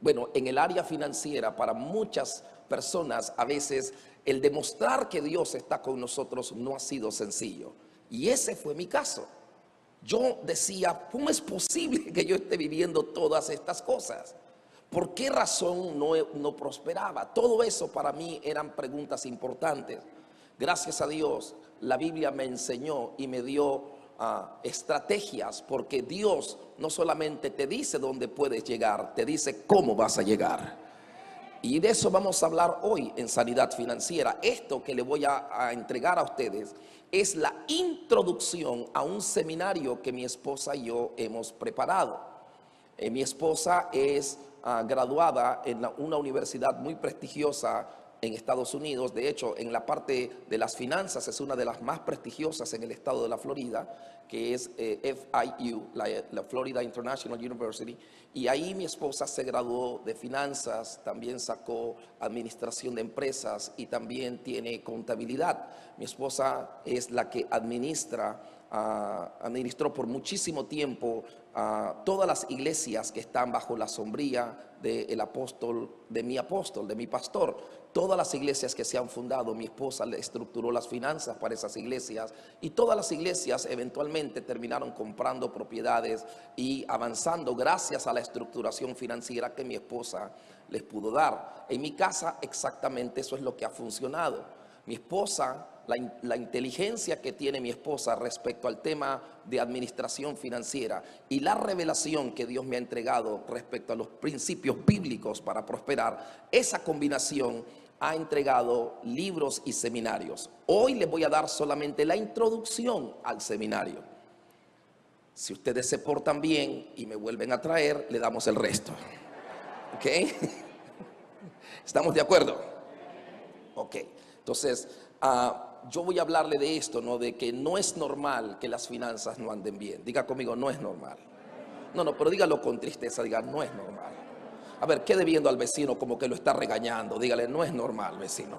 Bueno, en el área financiera, para muchas personas, a veces el demostrar que Dios está con nosotros no ha sido sencillo. Y ese fue mi caso. Yo decía, ¿cómo es posible que yo esté viviendo todas estas cosas? ¿Por qué razón no prosperaba? Todo eso para mí eran preguntas importantes. Gracias a Dios, la Biblia me enseñó y me dio estrategias, porque Dios no solamente te dice dónde puedes llegar, te dice cómo vas a llegar. Y de eso vamos a hablar hoy en Sanidad Financiera. Esto que le voy a entregar a ustedes es la introducción a un seminario que mi esposa y yo hemos preparado. Mi esposa es graduada en una universidad muy prestigiosa en Estados Unidos. De hecho, en la parte de las finanzas es una de las más prestigiosas en el estado de la Florida, que es FIU, la Florida International University. Y ahí mi esposa se graduó de finanzas, también sacó administración de empresas y también tiene contabilidad. Mi esposa es la que administró por muchísimo tiempo todas las iglesias que están bajo la sombría del apóstol, de mi pastor. Todas las iglesias que se han fundado, mi esposa le estructuró las finanzas para esas iglesias, y todas las iglesias eventualmente terminaron comprando propiedades y avanzando gracias a la estructuración financiera que mi esposa les pudo dar. En mi casa exactamente eso es lo que ha funcionado. Mi esposa, la inteligencia que tiene mi esposa respecto al tema de administración financiera y la revelación que Dios me ha entregado respecto a los principios bíblicos para prosperar, esa combinación ha entregado libros y seminarios. Hoy les voy a dar solamente la introducción al seminario. Si ustedes se portan bien y me vuelven a traer, le damos el resto. ¿Ok? ¿Estamos de acuerdo? Ok. Entonces, yo voy a hablarle de esto, ¿no? De que no es normal que las finanzas no anden bien. Diga conmigo, no es normal. No, pero dígalo con tristeza, diga, no es normal. A ver, quede viendo al vecino como que lo está regañando. Dígale, no es normal, vecino.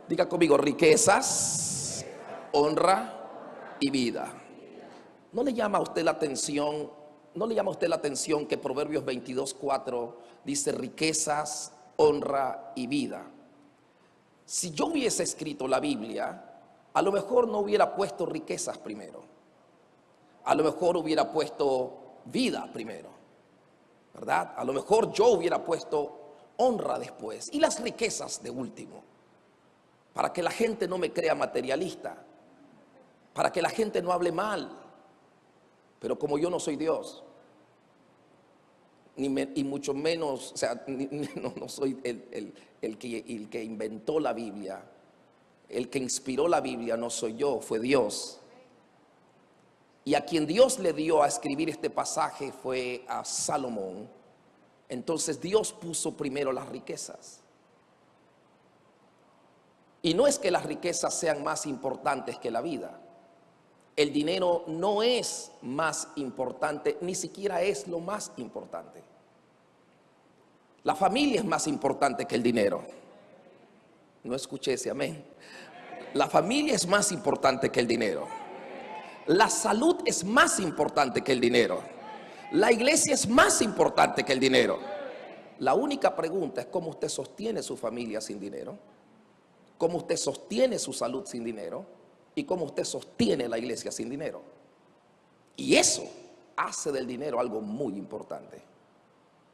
Diga conmigo, riquezas, honra y vida. ¿No le llama a usted la atención? ¿No le llama a usted la atención que Proverbios 22:4 dice riquezas, honra y vida? Si yo hubiese escrito la Biblia, a lo mejor no hubiera puesto riquezas primero. A lo mejor hubiera puesto vida primero, ¿verdad? A lo mejor yo hubiera puesto honra después y las riquezas de último, para que la gente no me crea materialista, para que la gente no hable mal. Pero como yo no soy Dios, y mucho menos, o sea, no soy el que inventó la Biblia, el que inspiró la Biblia no soy yo, fue Dios. Y a quien Dios le dio a escribir este pasaje fue a Salomón. Entonces Dios puso primero las riquezas. Y no es que las riquezas sean más importantes que la vida. El dinero no es más importante, ni siquiera es lo más importante. La familia es más importante que el dinero. No escuché ese amén. La familia es más importante que el dinero. La salud es más importante que el dinero. La iglesia es más importante que el dinero. La única pregunta es cómo usted sostiene su familia sin dinero, cómo usted sostiene su salud sin dinero y cómo usted sostiene la iglesia sin dinero. Y eso hace del dinero algo muy importante,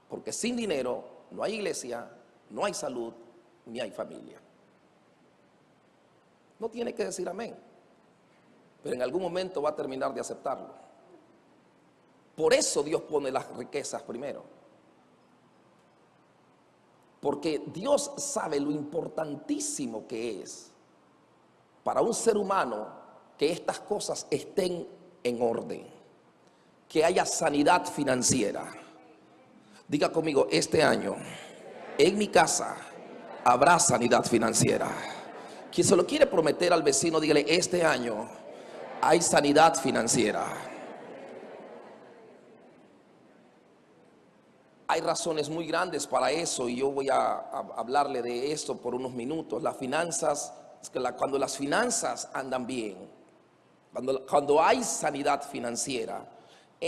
porque sin dinero no hay iglesia, no hay salud, ni hay familia. No tiene que decir amén, pero en algún momento va a terminar de aceptarlo. Por eso Dios pone las riquezas primero, porque Dios sabe lo importantísimo que es para un ser humano que estas cosas estén en orden, que haya sanidad financiera. Diga conmigo, este año en mi casa habrá sanidad financiera. Quien se lo quiere prometer al vecino, dígale, este año hay sanidad financiera. Hay razones muy grandes para eso y yo voy a hablarle de esto por unos minutos. Las finanzas, cuando las finanzas andan bien, cuando hay sanidad financiera,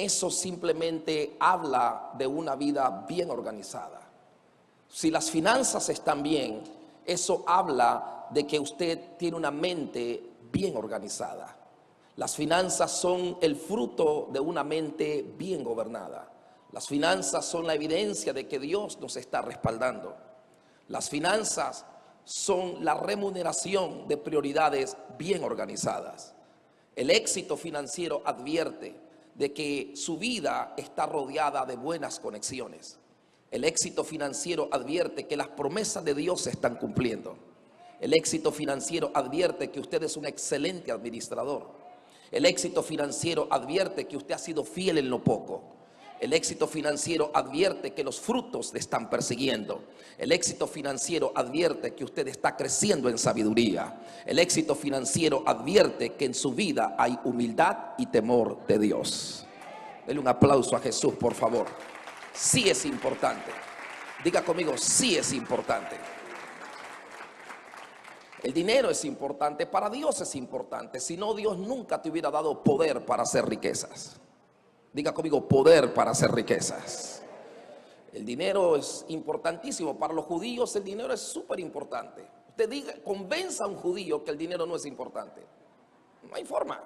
eso simplemente habla de una vida bien organizada. Si las finanzas están bien, eso habla de que usted tiene una mente bien organizada. Las finanzas son el fruto de una mente bien gobernada. Las finanzas son la evidencia de que Dios nos está respaldando. Las finanzas son la remuneración de prioridades bien organizadas. El éxito financiero advierte de que su vida está rodeada de buenas conexiones. El éxito financiero advierte que las promesas de Dios se están cumpliendo. El éxito financiero advierte que usted es un excelente administrador. El éxito financiero advierte que usted ha sido fiel en lo poco. El éxito financiero advierte que los frutos le están persiguiendo. El éxito financiero advierte que usted está creciendo en sabiduría. El éxito financiero advierte que en su vida hay humildad y temor de Dios. Denle un aplauso a Jesús, por favor. Sí es importante. Diga conmigo, sí es importante. El dinero es importante, para Dios es importante. Si no, Dios nunca te hubiera dado poder para hacer riquezas. Diga conmigo, poder para hacer riquezas. El dinero es importantísimo. Para los judíos el dinero es súper importante. Usted diga, convenza a un judío que el dinero no es importante. No hay forma.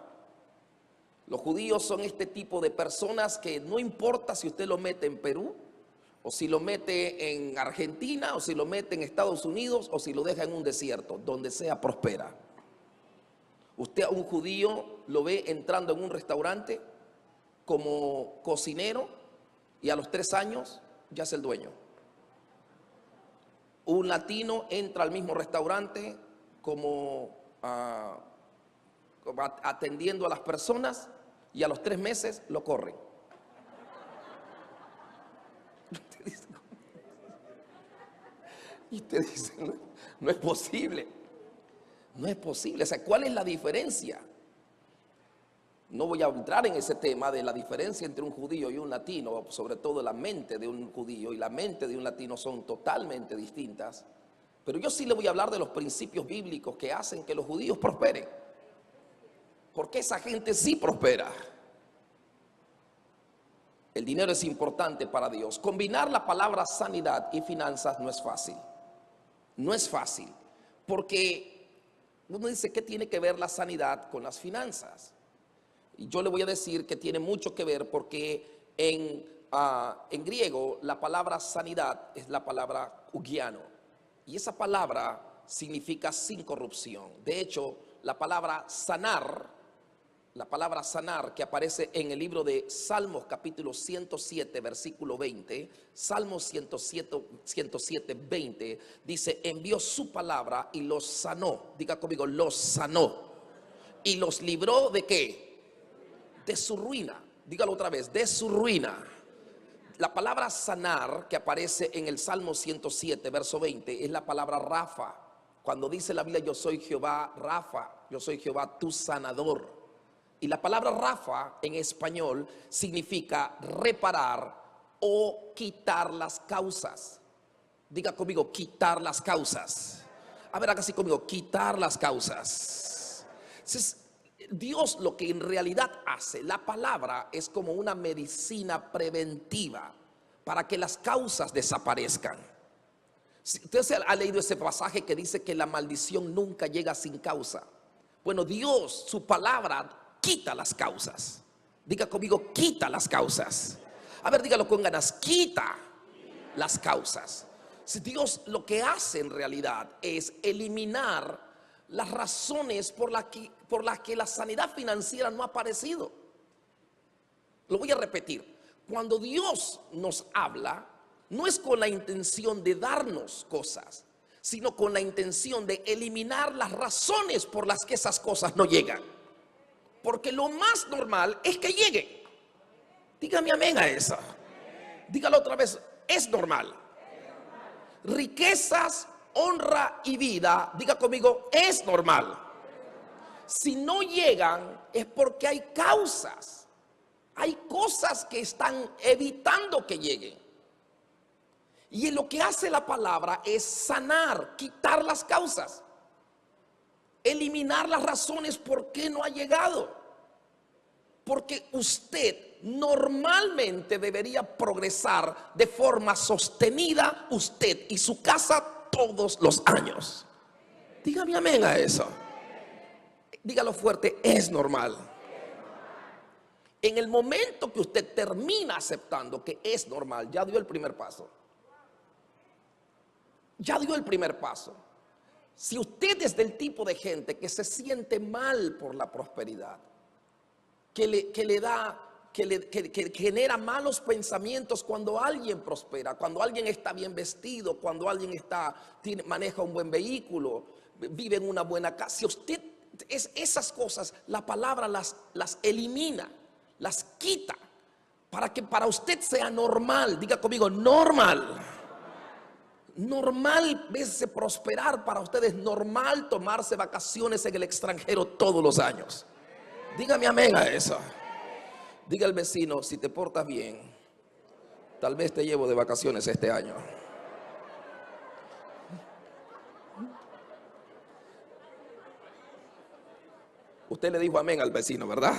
Los judíos son este tipo de personas que no importa si usted lo mete en Perú, o si lo mete en Argentina, o si lo mete en Estados Unidos, o si lo deja en un desierto, donde sea prospera. Usted a un judío lo ve entrando en un restaurante como cocinero y a los 3 años ya es el dueño. Un latino entra al mismo restaurante como atendiendo a las personas y a los 3 meses lo corren. Y usted dice, no es posible. No es posible. O sea, ¿cuál es la diferencia? No voy a entrar en ese tema de la diferencia entre un judío y un latino, sobre todo la mente de un judío y la mente de un latino son totalmente distintas. Pero yo sí le voy a hablar de los principios bíblicos que hacen que los judíos prosperen. Porque esa gente sí prospera. El dinero es importante para Dios. Combinar la palabra sanidad y finanzas no es fácil. No es fácil. Porque uno dice, ¿qué tiene que ver la sanidad con las finanzas? Y yo le voy a decir que tiene mucho que ver porque en griego la palabra sanidad es la palabra ugiano. Y esa palabra significa sin corrupción. De hecho, la palabra sanar que aparece en el libro de Salmos capítulo 107 versículo 20, Salmos 107, 20, dice, envió su palabra y los sanó. Diga conmigo, los sanó. Y los libró ¿de qué? De su ruina. Dígalo otra vez, de su ruina. La palabra sanar que aparece en el Salmo 107, verso 20, es la palabra Rafa. Cuando dice la Biblia, yo soy Jehová Rafa, yo soy Jehová tu sanador. Y la palabra Rafa en español significa reparar o quitar las causas. Diga conmigo, quitar las causas. A ver, haga así conmigo, quitar las causas. Entonces, Dios lo que en realidad hace, la palabra es como una medicina preventiva para que las causas desaparezcan. Usted ha leído ese pasaje que dice que la maldición nunca llega sin causa. Bueno, Dios, su palabra, quita las causas. Diga conmigo, quita las causas. A ver, dígalo con ganas, quita las causas. Si Dios lo que hace en realidad es eliminar las razones por las que la sanidad financiera no ha aparecido. Lo voy a repetir. Cuando Dios nos habla, no es con la intención de darnos cosas, sino con la intención de eliminar las razones por las que esas cosas no llegan. Porque lo más normal es que lleguen. Dígame amén a eso. Dígalo otra vez, es normal. Riquezas, honra y vida, diga conmigo, es normal. Si no llegan es porque hay causas. Hay cosas que están evitando que lleguen. Y lo que hace la palabra es sanar, quitar las causas, eliminar las razones por qué no ha llegado. Porque usted normalmente debería progresar de forma sostenida usted y su casa todos los años. Dígame amén a eso. Dígalo fuerte, es normal. En el momento que usted termina aceptando que es normal, ya dio el primer paso. Ya dio el primer paso. Si usted es del tipo de gente que se siente mal por la prosperidad, que genera malos pensamientos cuando alguien prospera, cuando alguien está bien vestido, cuando alguien maneja un buen vehículo, vive en una buena casa. Si usted esas cosas, la palabra las elimina, las quita, para que para usted sea normal. Diga conmigo, normal. Normal verse prosperar para ustedes, normal tomarse vacaciones en el extranjero todos los años. Dígame amén a eso. Diga al vecino, si te portas bien, tal vez te llevo de vacaciones este año. Usted le dijo amén al vecino, ¿verdad?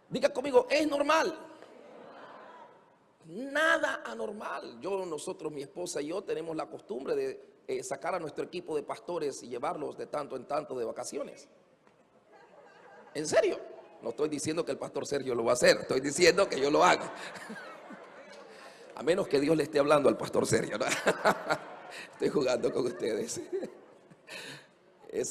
Diga conmigo, es normal. Nada anormal. Nosotros, mi esposa y yo tenemos la costumbre de sacar a nuestro equipo de pastores y llevarlos de tanto en tanto de vacaciones. En serio, no estoy diciendo que el pastor Sergio lo va a hacer, estoy diciendo que yo lo hago. A menos que Dios le esté hablando al pastor Sergio, ¿no? Estoy jugando con ustedes.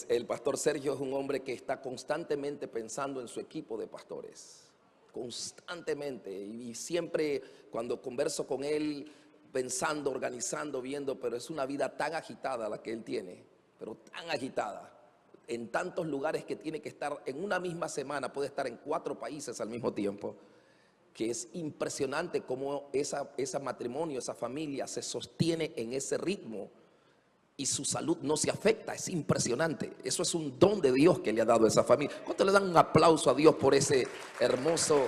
El pastor Sergio es un hombre que está constantemente pensando en su equipo de pastores. Constantemente, y siempre cuando converso con él, pensando, organizando, viendo, pero es una vida tan agitada la que él tiene, pero tan agitada, en tantos lugares que tiene que estar en una misma semana, puede estar en 4 países al mismo tiempo, que es impresionante cómo ese matrimonio, esa familia se sostiene en ese ritmo y su salud no se afecta. Es impresionante. Eso es un don de Dios que le ha dado a esa familia. ¿Cuánto le dan un aplauso a Dios por ese hermoso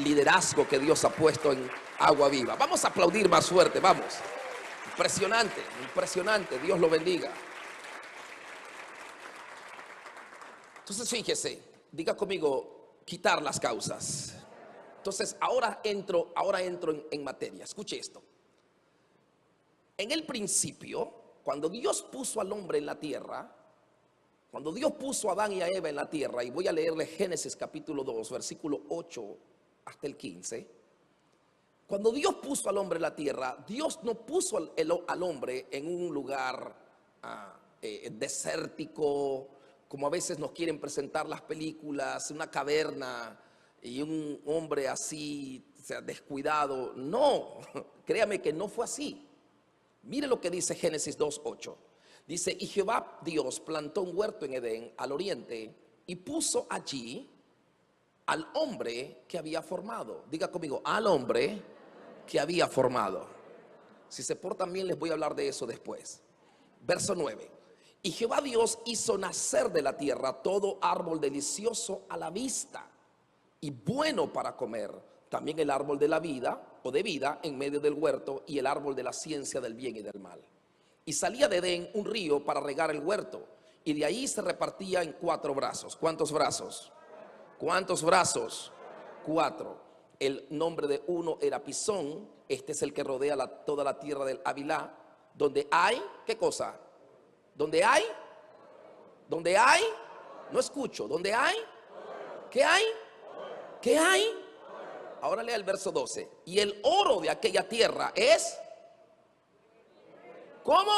liderazgo que Dios ha puesto en Agua Viva? Vamos a aplaudir más fuerte, vamos. Impresionante, impresionante. Dios lo bendiga. Entonces fíjese, diga conmigo, quitar las causas. Entonces ahora entro en materia. Escuche esto. En el principio, cuando Dios puso al hombre en la tierra, cuando Dios puso a Adán y a Eva en la tierra, y voy a leerle Génesis capítulo 2, versículo 8 hasta el 15. Cuando Dios puso al hombre en la tierra, Dios no puso al hombre en un lugar desértico, como a veces nos quieren presentar las películas, una caverna y un hombre así, o sea, descuidado. No, créame que no fue así. Mire lo que dice Génesis 2:8. Dice, y Jehová Dios plantó un huerto en Edén al oriente y puso allí al hombre que había formado. Diga conmigo, al hombre que había formado. Si se portan bien les voy a hablar de eso después. Verso 9. Y Jehová Dios hizo nacer de la tierra todo árbol delicioso a la vista y bueno para comer, también el árbol de la vida o de vida en medio del huerto y el árbol de la ciencia del bien y del mal. Y salía de Edén un río para regar el huerto y de ahí se repartía en 4 brazos. ¿Cuántos brazos? ¿Cuántos brazos? 4. El nombre de uno era Pisón. Este es el que rodea toda la tierra del Havilá, donde hay, ¿qué cosa? ¿Donde hay? ¿Donde hay? No escucho. ¿Dónde hay? ¿Qué hay? ¿Qué hay? Ahora lea el verso 12. Y el oro de aquella tierra es, ¿cómo?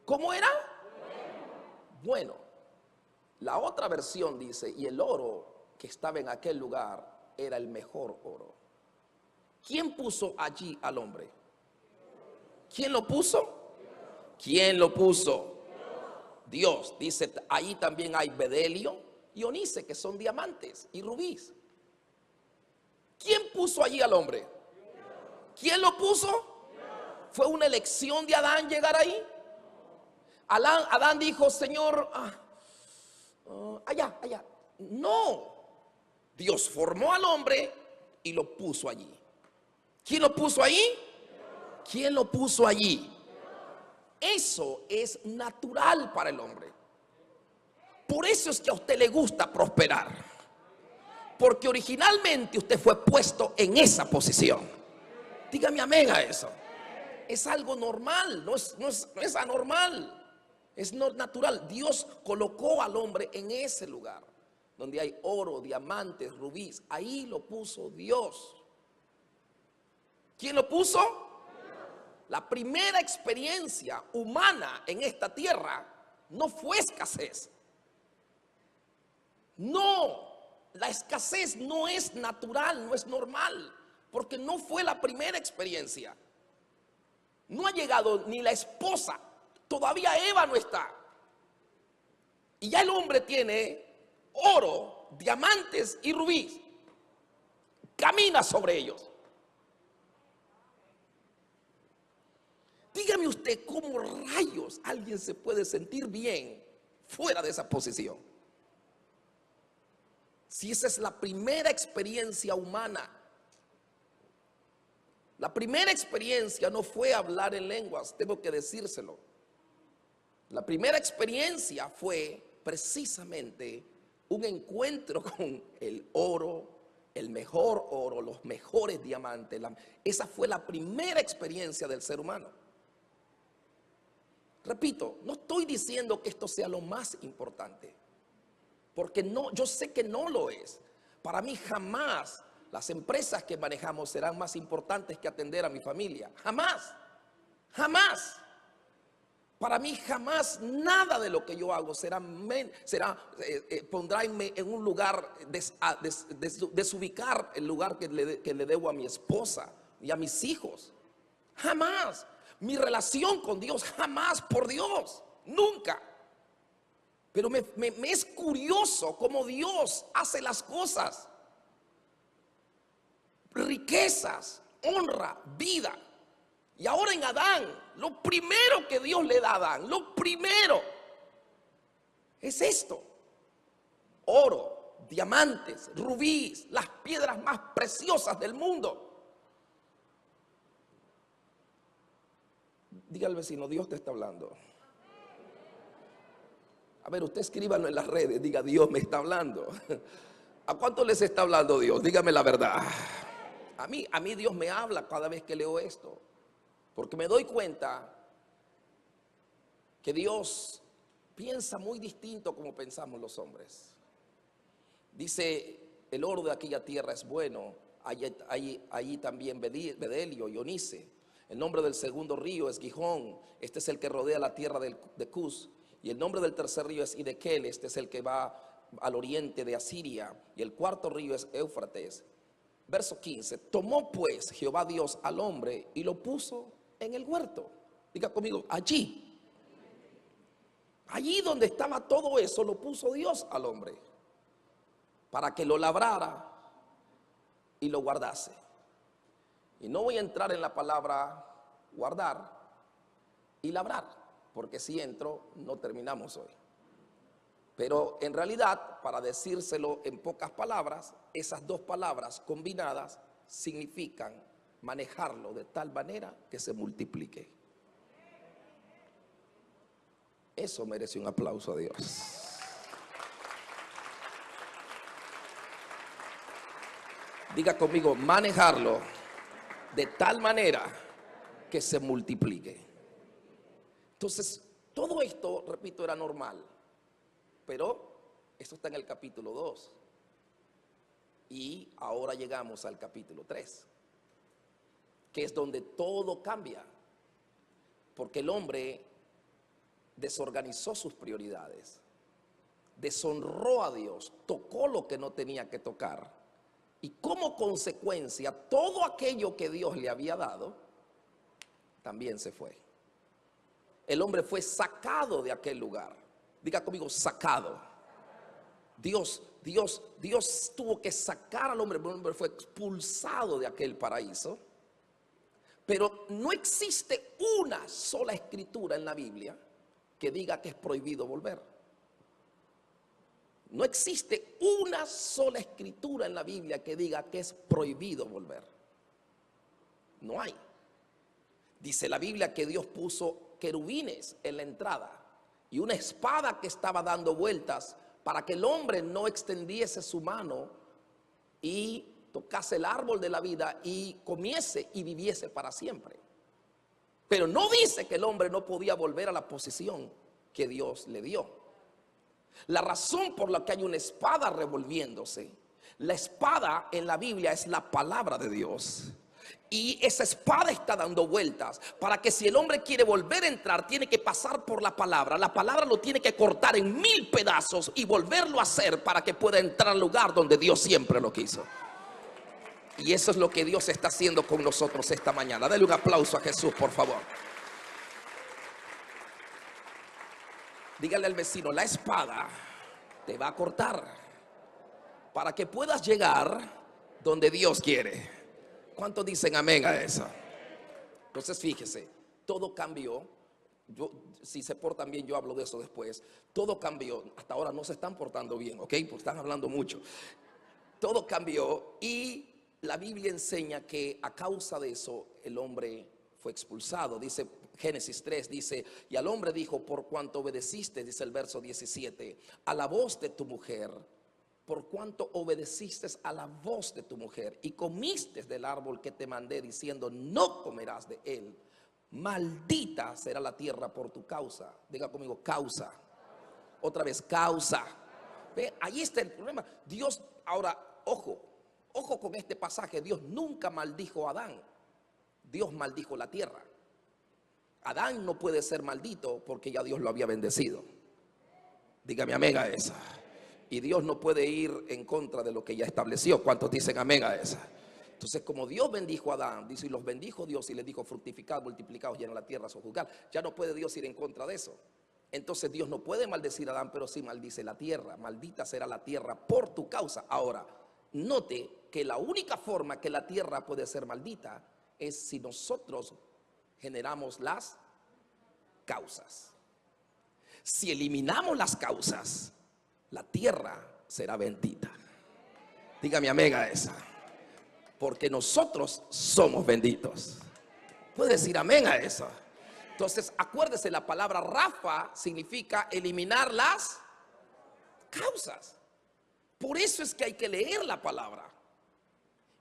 ¿Cómo era? Bueno. La otra versión dice, y el oro que estaba en aquel lugar era el mejor oro. ¿Quién puso allí al hombre? ¿Quién lo puso? ¿Quién lo puso? Dios. Dice, ahí también hay bedelio y onice, que son diamantes, y rubíes. ¿Quién puso allí al hombre? ¿Quién lo puso? ¿Fue una elección de Adán llegar ahí? Adán dijo, Señor, allá. No. Dios formó al hombre y lo puso allí. ¿Quién lo puso allí? ¿Quién lo puso allí? Eso es natural para el hombre. Por eso es que a usted le gusta prosperar, porque originalmente usted fue puesto en esa posición. Dígame amén a eso. Es algo normal, no es anormal. Es natural. Dios colocó al hombre en ese lugar donde hay oro, diamantes, rubíes. Ahí lo puso Dios. ¿Quién lo puso? La primera experiencia humana en esta tierra no fue escasez. No, la escasez no es natural, no es normal, porque no fue la primera experiencia. No ha llegado ni la esposa, todavía Eva no está. Y ya el hombre tiene oro, diamantes y rubíes. Camina sobre ellos. Dígame usted cómo rayos alguien se puede sentir bien fuera de esa posición. Si esa es la primera experiencia humana. La primera experiencia no fue hablar en lenguas, tengo que decírselo. La primera experiencia fue precisamente un encuentro con el oro, el mejor oro, los mejores diamantes. Esa fue la primera experiencia del ser humano. Repito, no estoy diciendo que esto sea lo más importante, porque no, yo sé que no lo es. Para mí jamás las empresas que manejamos serán más importantes que atender a mi familia. Jamás, jamás. Para mí jamás nada de lo que yo hago pondrá en un lugar, desubicar el lugar que le debo a mi esposa y a mis hijos. Jamás. Mi relación con Dios, jamás, por Dios, nunca. Pero me es curioso cómo Dios hace las cosas. Riquezas, honra, vida. Y ahora en Adán, lo primero que Dios le da a Adán, lo primero es esto: oro, diamantes, rubíes, las piedras más preciosas del mundo. Diga al vecino, Dios te está hablando. A ver, usted escríbalo en las redes, diga, Dios me está hablando. ¿A cuánto les está hablando Dios? Dígame la verdad. A mí Dios me habla cada vez que leo esto, porque me doy cuenta que Dios piensa muy distinto como pensamos los hombres. Dice, el oro de aquella tierra es bueno, allí también bedelio y onice. El nombre del segundo río es Gihón, este es el que rodea la tierra de Cus. Y el nombre del tercer río es Hidekel, este es el que va al oriente de Asiria. Y el cuarto río es Éufrates. Verso 15, tomó pues Jehová Dios al hombre y lo puso en el huerto. Diga conmigo, allí. Allí donde estaba todo eso lo puso Dios al hombre, para que lo labrara y lo guardase. Y no voy a entrar en la palabra guardar y labrar, porque si entro no terminamos hoy. Pero en realidad, para decírselo en pocas palabras, esas dos palabras combinadas significan manejarlo de tal manera que se multiplique. Eso merece un aplauso a Dios. Diga conmigo, manejarlo de tal manera que se multiplique. Entonces, todo esto, repito, era normal. Pero esto está en el capítulo 2. Y ahora llegamos al capítulo 3, que es donde todo cambia. Porque el hombre desorganizó sus prioridades, deshonró a Dios, tocó lo que no tenía que tocar. Y como consecuencia, todo aquello que Dios le había dado, también se fue. El hombre fue sacado de aquel lugar. Diga conmigo, sacado. Dios tuvo que sacar al hombre. El hombre fue expulsado de aquel paraíso. Pero no existe una sola escritura en la Biblia que diga que es prohibido volver. No existe una sola escritura en la Biblia que diga que es prohibido volver. No hay. Dice la Biblia que Dios puso querubines en la entrada y una espada que estaba dando vueltas para que el hombre no extendiese su mano y tocase el árbol de la vida y comiese y viviese para siempre. Pero no dice que el hombre no podía volver a la posición que Dios le dio. La razón por la que hay una espada revolviéndose, la espada en la Biblia es la palabra de Dios. Y esa espada está dando vueltas para que si el hombre quiere volver a entrar, tiene que pasar por la palabra. La palabra lo tiene que cortar en 1000 pedazos y volverlo a hacer para que pueda entrar al lugar donde Dios siempre lo quiso. Y eso es lo que Dios está haciendo con nosotros esta mañana. Dale un aplauso a Jesús, por favor. Dígale al vecino, la espada te va a cortar para que puedas llegar donde Dios quiere. ¿Cuántos dicen amén a eso? Entonces fíjese, todo cambió. Si se portan bien, yo hablo de eso después. Todo cambió. Hasta ahora no se están portando bien, ¿ok? Porque están hablando mucho. Todo cambió y la Biblia enseña que a causa de eso el hombre fue expulsado. Dice Génesis 3, dice, y al hombre dijo, por cuanto obedeciste, dice el verso 17, a la voz de tu mujer, por cuanto obedeciste a la voz de tu mujer y comiste del árbol que te mandé diciendo, no comerás de él, maldita será la tierra por tu causa. Diga conmigo, causa. Otra vez, causa. Ve, ahí está el problema. Dios, ahora, ojo con este pasaje. Dios nunca maldijo a Adán. Dios maldijo la tierra. Adán no puede ser maldito porque ya Dios lo había bendecido. Dígame amén a esa. Y Dios no puede ir en contra de lo que ya estableció. ¿Cuántos dicen amén a esa? Entonces, como Dios bendijo a Adán, dice, y los bendijo Dios y les dijo, fructificad, multiplicaos, llenen la tierra, sojuzgad. Ya no puede Dios ir en contra de eso. Entonces Dios no puede maldecir a Adán, pero sí maldice la tierra. Maldita será la tierra por tu causa. Ahora, note que la única forma que la tierra puede ser maldita es si nosotros generamos las causas. Si eliminamos las causas, la tierra será bendita. Dígame amén a esa. Porque nosotros somos benditos. Puede decir amén a eso. Entonces, acuérdese, la palabra Rafa significa eliminar las causas. Por eso es que hay que leer la palabra.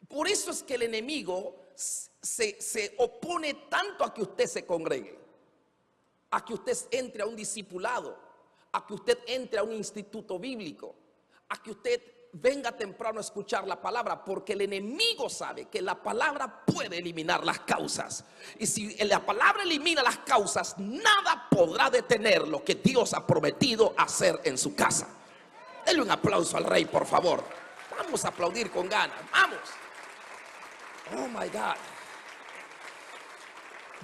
Por eso es que el enemigo se opone tanto a que usted se congregue, a que usted entre a un discipulado, a que usted entre a un instituto bíblico, a que usted venga temprano a escuchar la palabra, porque el enemigo sabe que la palabra puede eliminar las causas. Y si la palabra elimina las causas, nada podrá detener lo que Dios ha prometido hacer en su casa. Denle un aplauso al Rey, por favor. Vamos a aplaudir con ganas. Vamos. Oh my God.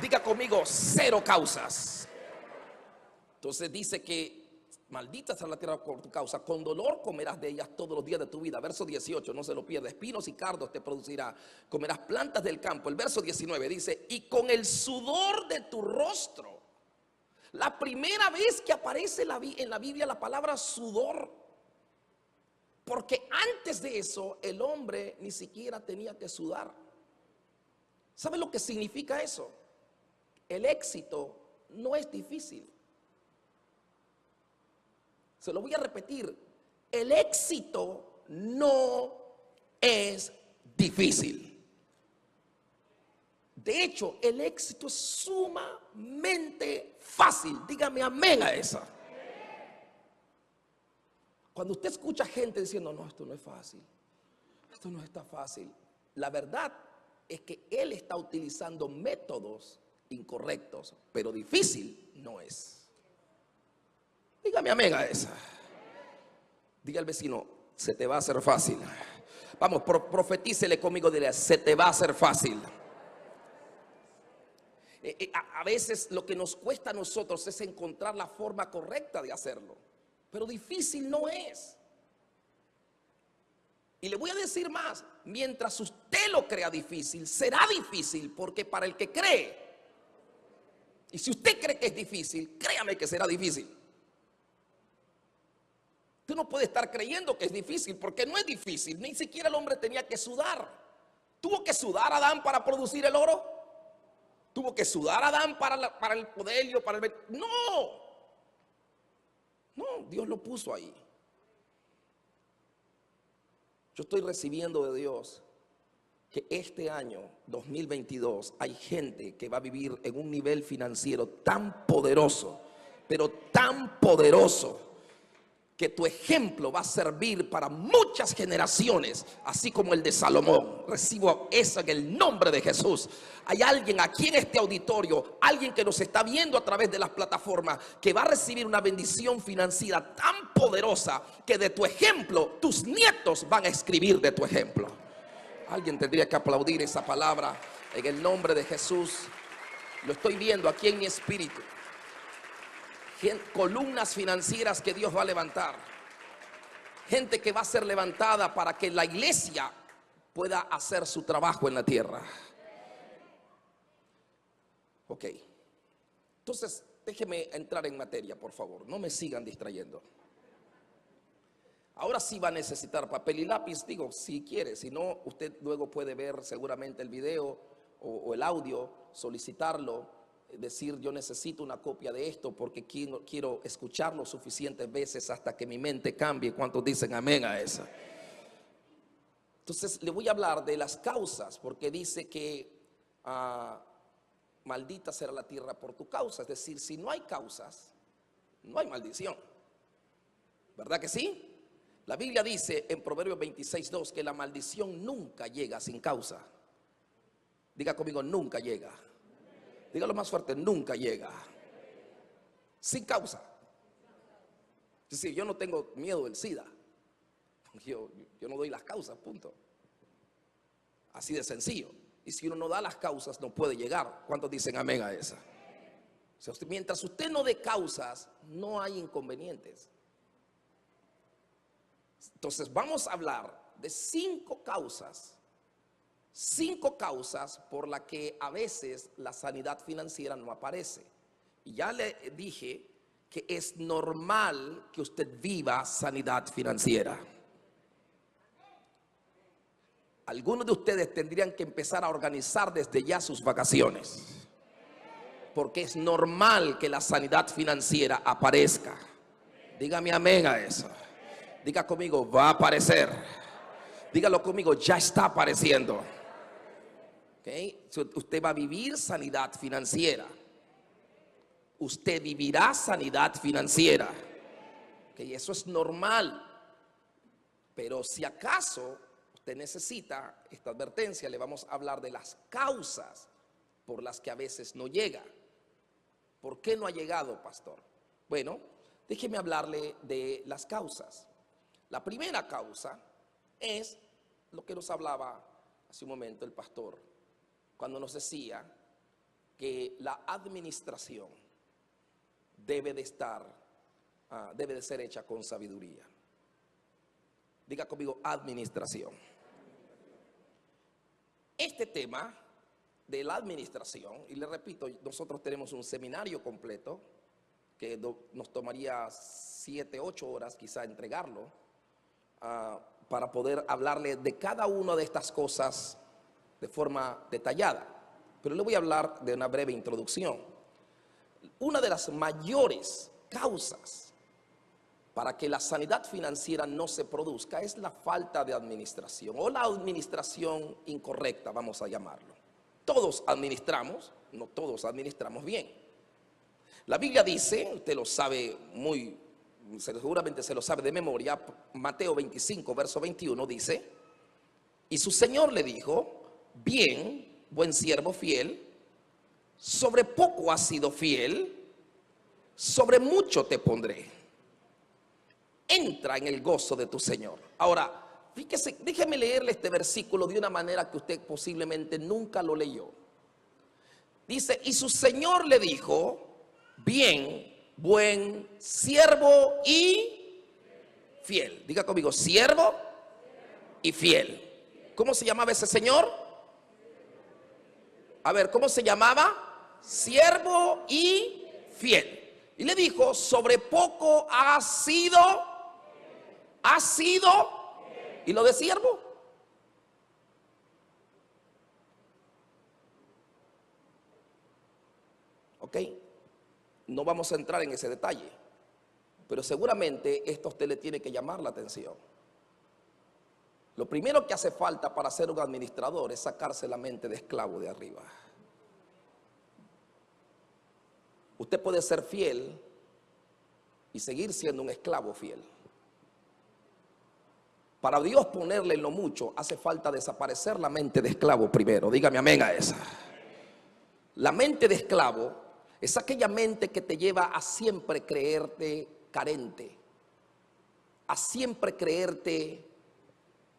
Diga conmigo, cero causas. Entonces dice que maldita será la tierra por tu causa, con dolor comerás de ellas todos los días de tu vida. Verso 18, no se lo pierda. Espinos y cardos te producirá, comerás plantas del campo. El verso 19 dice, y con el sudor de tu rostro. La primera vez que aparece en la Biblia la palabra sudor. Porque antes de eso el hombre ni siquiera tenía que sudar. ¿Sabe lo que significa eso? El éxito no es difícil. Se lo voy a repetir. El éxito no es difícil. De hecho, el éxito es sumamente fácil. Dígame amén a eso. Cuando usted escucha gente diciendo, no, esto no es fácil, esto no está fácil, la verdad es que él está utilizando métodos incorrectos, pero difícil no es. Dígame amén a esa. Diga al vecino, se te va a hacer fácil. Vamos, profetícele conmigo, dile, se te va a hacer fácil. A veces lo que nos cuesta a nosotros es encontrar la forma correcta de hacerlo, pero difícil no es. Y le voy a decir más, mientras usted lo crea difícil, será difícil, porque para el que cree, y si usted cree que es difícil, créame que será difícil. Tú no puedes estar creyendo que es difícil, porque no es difícil. Ni siquiera el hombre tenía que sudar. ¿Tuvo que sudar Adán para producir el oro? ¿Tuvo que sudar Adán para el poderio, para el... No. No, Dios lo puso ahí. Yo estoy recibiendo de Dios que este año 2022 hay gente que va a vivir en un nivel financiero tan poderoso, pero tan poderoso, que tu ejemplo va a servir para muchas generaciones, así como el de Salomón. Recibo eso en el nombre de Jesús. Hay alguien aquí en este auditorio, alguien que nos está viendo a través de las plataformas, que va a recibir una bendición financiera tan poderosa que de tu ejemplo tus nietos van a escribir de tu ejemplo. Alguien tendría que aplaudir esa palabra en el nombre de Jesús. Lo estoy viendo aquí en mi espíritu. Columnas financieras que Dios va a levantar. Gente que va a ser levantada para que la iglesia pueda hacer su trabajo en la tierra. Ok. Entonces, déjeme entrar en materia, por favor. No me sigan distrayendo. Ahora sí va a necesitar papel y lápiz, digo, si quiere. Si no, usted luego puede ver seguramente el video o el audio, solicitarlo, decir yo necesito una copia de esto porque quiero escucharlo suficientes veces hasta que mi mente cambie. ¿Cuántos dicen amén a eso? Entonces le voy a hablar de las causas, porque dice que maldita será la tierra por tu causa. Es decir, si no hay causas, no hay maldición. ¿Verdad que sí? La Biblia dice en Proverbios 26:2 que la maldición nunca llega sin causa. Diga conmigo, nunca llega. Dígalo más fuerte, nunca llega sin causa. Es decir, yo no tengo miedo del SIDA. Yo no doy las causas, punto. Así de sencillo. Y si uno no da las causas, no puede llegar. ¿Cuántos dicen amén a esa? O sea, mientras usted no dé causas, no hay inconvenientes. Entonces vamos a hablar de 5 causas. 5 causas por las que a veces la sanidad financiera no aparece. Y ya le dije que es normal que usted viva sanidad financiera. Algunos de ustedes tendrían que empezar a organizar desde ya sus vacaciones, porque es normal que la sanidad financiera aparezca. Dígame amén a eso. Diga conmigo, va a aparecer. Dígalo conmigo, ya está apareciendo. Okay. Usted va a vivir sanidad financiera. Usted vivirá sanidad financiera. Okay. Eso es normal. Pero si acaso usted necesita esta advertencia, le vamos a hablar de las causas por las que a veces no llega. ¿Por qué no ha llegado, pastor? Bueno, déjeme hablarle de las causas. La primera causa es lo que nos hablaba hace un momento el pastor, cuando nos decía que la administración debe de ser hecha con sabiduría. Diga conmigo, administración. Este tema de la administración, y le repito, nosotros tenemos un seminario completo que nos tomaría 7, 8 horas quizá entregarlo, para poder hablarle de cada una de estas cosas de forma detallada. Pero le voy a hablar de una breve introducción. Una de las mayores causas para que la sanidad financiera no se produzca es la falta de administración, o la administración incorrecta, vamos a llamarlo. Todos administramos, no todos administramos bien. La Biblia dice, usted lo sabe seguramente se lo sabe de memoria, Mateo 25, verso 21 dice: y su Señor le dijo, bien, buen siervo fiel, sobre poco has sido fiel, sobre mucho te pondré. Entra en el gozo de tu Señor. Ahora, fíjese, déjeme leerle este versículo de una manera que usted posiblemente nunca lo leyó. Dice, y su Señor le dijo, bien, buen siervo y fiel. Diga conmigo, siervo y fiel. ¿Cómo se llamaba ese señor? A ver, ¿cómo se llamaba? Siervo y fiel. Y le dijo, sobre poco has sido. ¿Y lo de siervo? Ok. No vamos a entrar en ese detalle. Pero seguramente esto a usted le tiene que llamar la atención. Lo primero que hace falta para ser un administrador es sacarse la mente de esclavo de arriba. Usted puede ser fiel y seguir siendo un esclavo fiel. Para Dios ponerle en lo mucho, hace falta desaparecer la mente de esclavo primero. Dígame amén a esa. La mente de esclavo es aquella mente que te lleva a siempre creerte carente, a siempre creerte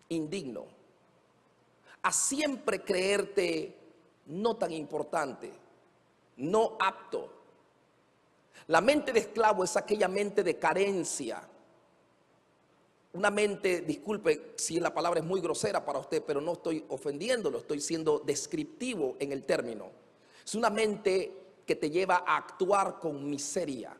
indigno, a siempre creerte no tan importante, no apto. La mente de esclavo es aquella mente de carencia. Una mente, disculpe si la palabra es muy grosera para usted, pero no estoy ofendiéndolo, estoy siendo descriptivo en el término. Es una mente que te lleva a actuar con miseria,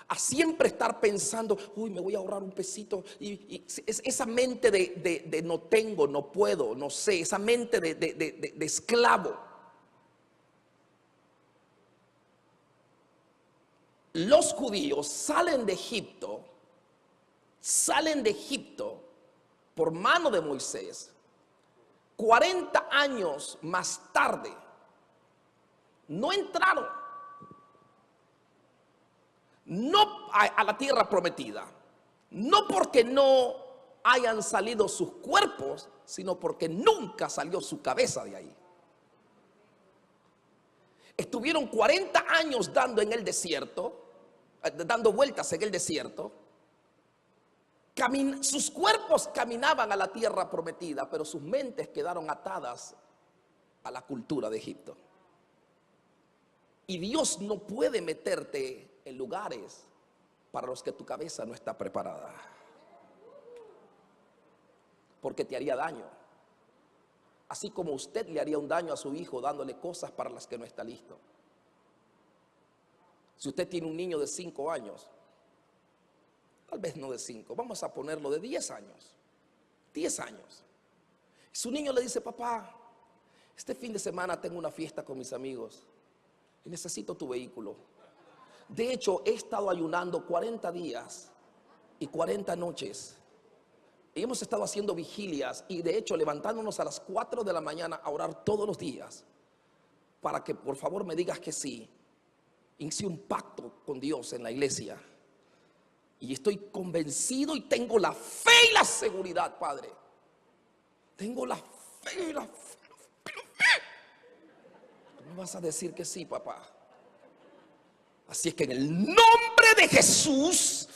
a siempre estar pensando, uy, me voy a ahorrar un pesito. Y esa mente de no tengo, no puedo, no sé, esa mente de esclavo. Los judíos salen de Egipto por mano de Moisés. 40 años más tarde no entraron a la tierra prometida, no porque no hayan salido sus cuerpos, sino porque nunca salió su cabeza de ahí. Estuvieron 40 años dando en el desierto, dando vueltas en el desierto. Sus cuerpos caminaban a la tierra prometida, pero sus mentes quedaron atadas a la cultura de Egipto. Y Dios no puede meterte en lugares para los que tu cabeza no está preparada, porque te haría daño. Así como usted le haría un daño a su hijo dándole cosas para las que no está listo. Si usted tiene un niño de 5 años, tal vez no de 5, vamos a ponerlo de 10 años. 10 años. Su niño le dice, papá, este fin de semana tengo una fiesta con mis amigos y necesito tu vehículo. De hecho, he estado ayunando 40 días y 40 noches. Y hemos estado haciendo vigilias y de hecho levantándonos a las 4 de la mañana a orar todos los días para que por favor me digas que sí. Hice un pacto con Dios en la iglesia y estoy convencido y tengo la fe y la seguridad, Padre. Tengo la fe y la fe. Tú me vas a decir que sí, papá. Así es que en el nombre de Jesús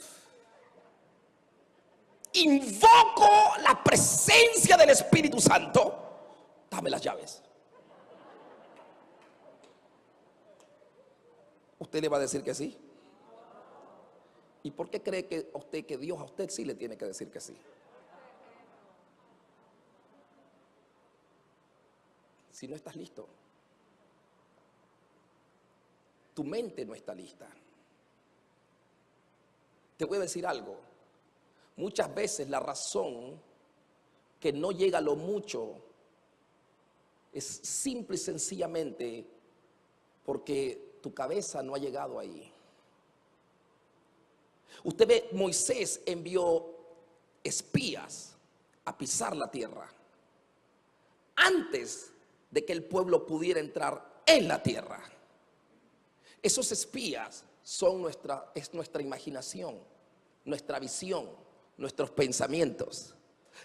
invoco la presencia del Espíritu Santo. Dame las llaves. ¿Usted le va a decir que sí? ¿Y por qué cree que Dios a usted sí le tiene que decir que sí? Si no estás listo. Tu mente no está lista. Te voy a decir algo. Muchas veces la razón que no llega a lo mucho es simple y sencillamente porque tu cabeza no ha llegado ahí. Usted ve, Moisés envió espías a pisar la tierra antes de que el pueblo pudiera entrar en la tierra. Esos espías es nuestra imaginación, nuestra visión, nuestros pensamientos.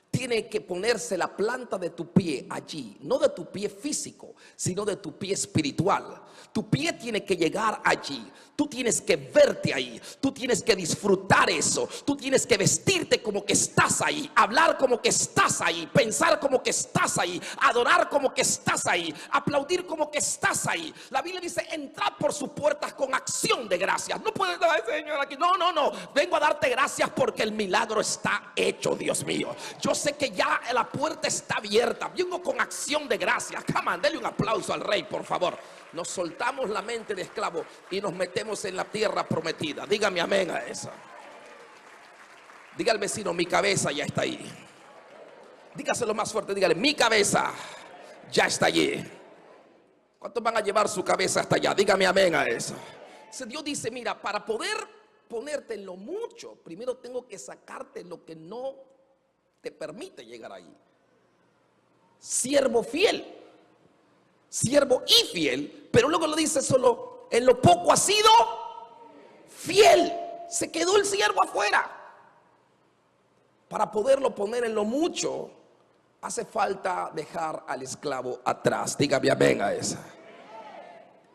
Tiene que ponerse la planta de tu pie allí, no de tu pie físico, sino de tu pie espiritual. Tu pie tiene que llegar allí. Tú tienes que verte ahí. Tú tienes que disfrutar eso. Tú tienes que vestirte como que estás ahí, hablar como que estás ahí, pensar como que estás ahí, adorar como que estás ahí, aplaudir como que estás ahí. La Biblia dice, entrad por sus puertas con acción de gracias. No puedes dar, Señor, aquí. No. Vengo a darte gracias porque el milagro está hecho, Dios mío. Yo sé que ya la puerta está abierta. Vengo con acción de gracias. Come on, dale un aplauso al Rey, por favor. Nos soltamos la mente de esclavo y nos metemos en la tierra prometida. Dígame amén a eso. Diga al vecino, mi cabeza ya está ahí. Dígaselo más fuerte, dígale, mi cabeza ya está allí. ¿Cuántos van a llevar su cabeza hasta allá? Dígame amén a eso. Dios dice, mira, para poder ponerte en lo mucho. Primero tengo que sacarte lo que no te permite llegar ahí. Siervo fiel, siervo y fiel, pero luego lo dice solo, en lo poco ha sido fiel. Se quedó el siervo afuera. Para poderlo poner en lo mucho, hace falta dejar al esclavo atrás. Dígame amén a esa.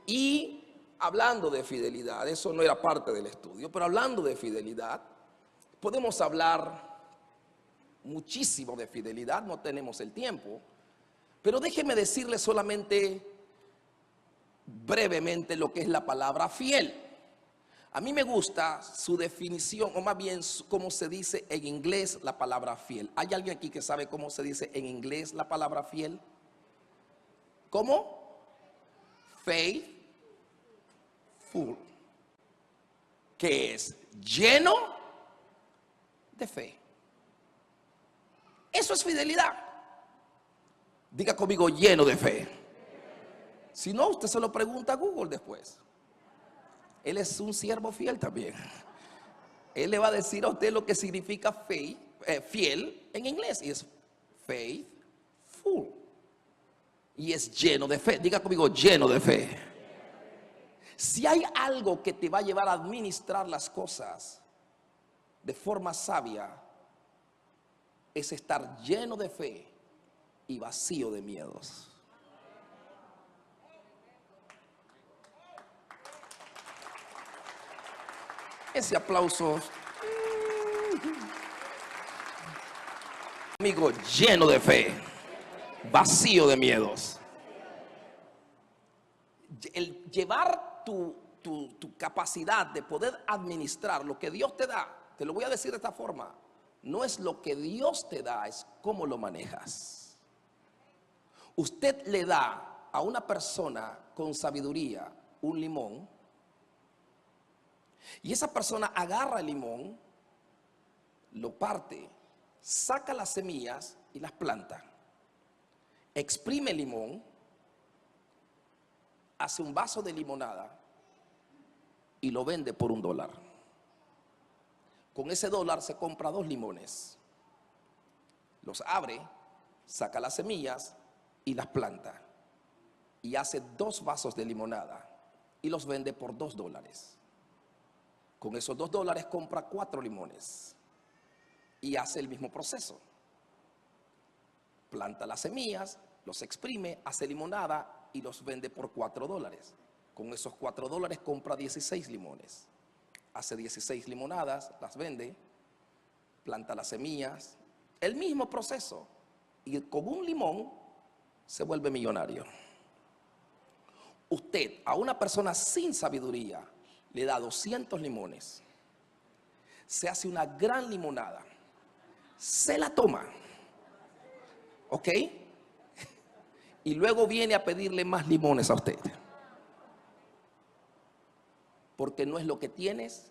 Y hablando de fidelidad, eso no era parte del estudio, pero hablando de fidelidad, podemos hablar muchísimo de fidelidad, no tenemos el tiempo, pero déjeme decirle solamente brevemente lo que es la palabra fiel. A mí me gusta su definición, o más bien cómo se dice en inglés la palabra fiel. ¿Hay alguien aquí que sabe cómo se dice en inglés la palabra fiel? ¿Cómo? Faithful, que es lleno de fe. Eso es fidelidad. Diga conmigo, lleno de fe. Si no, usted se lo pregunta a Google después. Él es un siervo fiel también. Él le va a decir a usted lo que significa fiel en inglés. Y es faithful. Y es lleno de fe. Diga conmigo, lleno de fe. Si hay algo que te va a llevar a administrar las cosas de forma sabia, es estar lleno de fe y vacío de miedos. Ese aplauso, amigo, lleno de fe, vacío de miedos. El llevar tu capacidad de poder administrar lo que Dios te da, te lo voy a decir de esta forma, no es lo que Dios te da, es cómo lo manejas. Usted le da a una persona con sabiduría un limón, y esa persona agarra el limón, lo parte, saca las semillas y las planta. Exprime el limón, hace un vaso de limonada y lo vende por $1. Con ese $1 se compra 2 limones. Los abre, saca las semillas y las planta. Y hace 2 vasos de limonada y los vende por $2. Con esos $2 compra 4 limones y hace el mismo proceso. Planta las semillas, los exprime, hace limonada y los vende por $4. Con esos $4 compra 16 limones. Hace 16 limonadas, las vende, planta las semillas, el mismo proceso. Y con un limón se vuelve millonario. Usted a una persona sin sabiduría le da 200 limones, se hace una gran limonada, se la toma, ¿ok? Y luego viene a pedirle más limones a usted. Porque no es lo que tienes,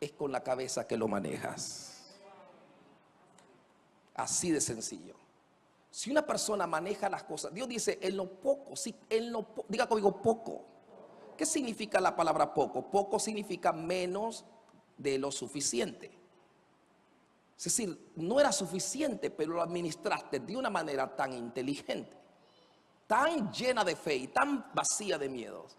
es con la cabeza que lo manejas. Así de sencillo. Si una persona maneja las cosas, Dios dice en lo poco, sí, diga conmigo poco. ¿Qué significa la palabra poco? Poco significa menos de lo suficiente. Es decir, no era suficiente, pero lo administraste de una manera tan inteligente, tan llena de fe y tan vacía de miedos,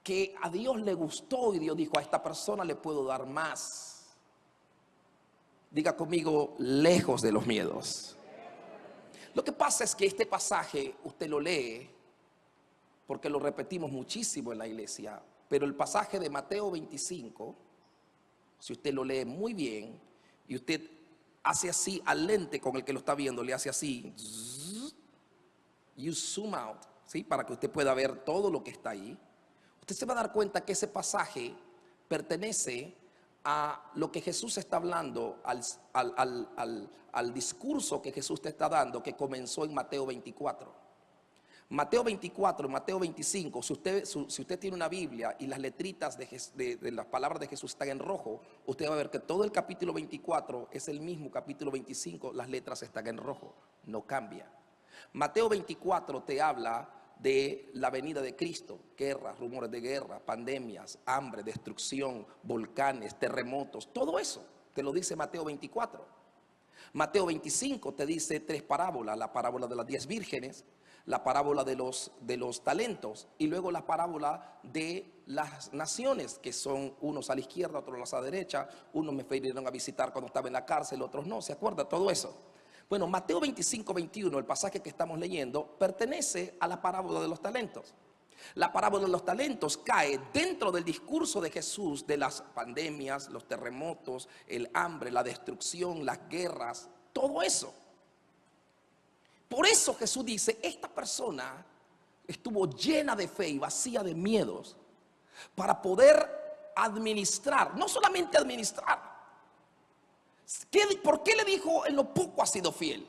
que a Dios le gustó y Dios dijo, a esta persona le puedo dar más. Diga conmigo, lejos de los miedos. Lo que pasa es que este pasaje usted lo lee porque lo repetimos muchísimo en la iglesia, pero el pasaje de Mateo 25, si usted lo lee muy bien y usted hace así al lente con el que lo está viendo, le hace así, you zoom out, ¿sí? Para que usted pueda ver todo lo que está ahí. Usted se va a dar cuenta que ese pasaje pertenece a lo que Jesús está hablando, al discurso que Jesús te está dando, que comenzó en Mateo 24. Mateo 24, Mateo 25, si usted tiene una Biblia y las letritas de las palabras de Jesús están en rojo, usted va a ver que todo el capítulo 24 es el mismo capítulo 25, las letras están en rojo, no cambia. Mateo 24 te habla de la venida de Cristo: guerras, rumores de guerra, pandemias, hambre, destrucción, volcanes, terremotos, todo eso te lo dice Mateo 24. Mateo 25 te dice 3 parábolas: la parábola de las 10 vírgenes, la parábola de los talentos, y luego la parábola de las naciones, que son unos a la izquierda, otros a la derecha. Unos me vinieron a visitar cuando estaba en la cárcel, otros no. ¿Se acuerda todo eso? Bueno, Mateo 25, 21, el pasaje que estamos leyendo, pertenece a la parábola de los talentos. La parábola de los talentos cae dentro del discurso de Jesús de las pandemias, los terremotos, el hambre, la destrucción, las guerras, todo eso. Por eso Jesús dice: esta persona estuvo llena de fe y vacía de miedos para poder administrar, no solamente administrar. ¿Por qué le dijo: en lo poco has sido fiel?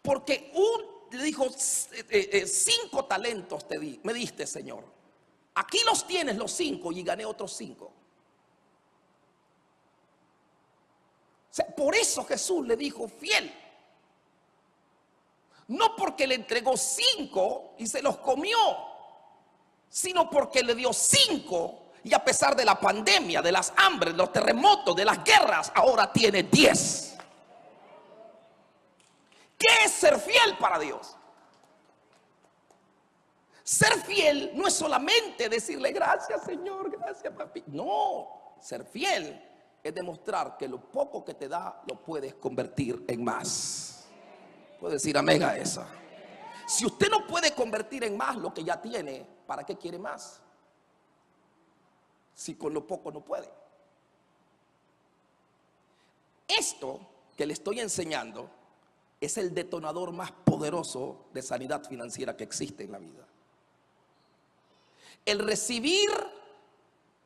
Porque le dijo: 5 talentos me diste, Señor. Aquí los tienes, los 5, y gané otros 5. O sea, por eso Jesús le dijo fiel. No porque le entregó 5 y se los comió, sino porque le dio 5. Y a pesar de la pandemia, de las hambres, de los terremotos, de las guerras, ahora tiene 10. ¿Qué es ser fiel para Dios? Ser fiel no es solamente decirle: gracias, Señor, gracias, papi. No, ser fiel es demostrar que lo poco que te da lo puedes convertir en más. Puede decir amén a eso. Si usted no puede convertir en más lo que ya tiene, ¿para qué quiere más? Si con lo poco no puede. Esto que le estoy enseñando es el detonador más poderoso de sanidad financiera que existe en la vida. El recibir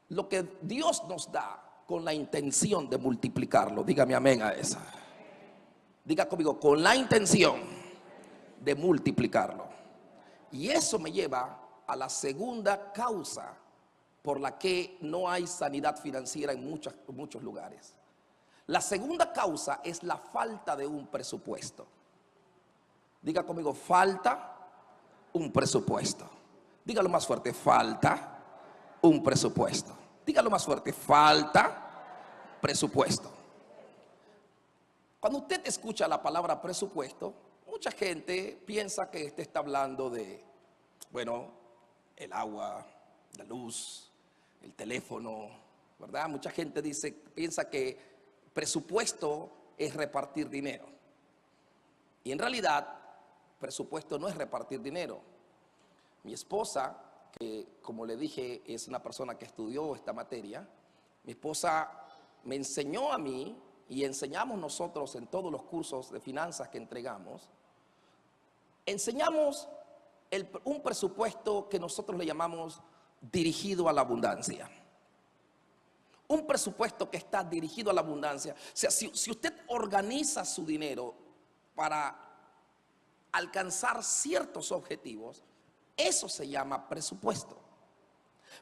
lo que Dios nos da con la intención de multiplicarlo. Dígame amén a esa. Diga conmigo: con la intención de multiplicarlo. Y eso me lleva a la segunda causa por la que no hay sanidad financiera en muchos lugares. La segunda causa es la falta de un presupuesto. Diga conmigo: falta un presupuesto. Dígalo más fuerte: falta un presupuesto. Dígalo más fuerte: falta presupuesto. Cuando usted escucha la palabra presupuesto, mucha gente piensa que este está hablando de, bueno, el agua, la luz, el teléfono, ¿verdad? Mucha gente piensa que presupuesto es repartir dinero. Y en realidad, presupuesto no es repartir dinero. Mi esposa, que como le dije es una persona que estudió esta materia, mi esposa me enseñó a mí, y enseñamos nosotros en todos los cursos de finanzas que entregamos, enseñamos un presupuesto que nosotros le llamamos dirigido a la abundancia. Un presupuesto que está dirigido a la abundancia. O sea, si usted organiza su dinero para alcanzar ciertos objetivos, eso se llama presupuesto.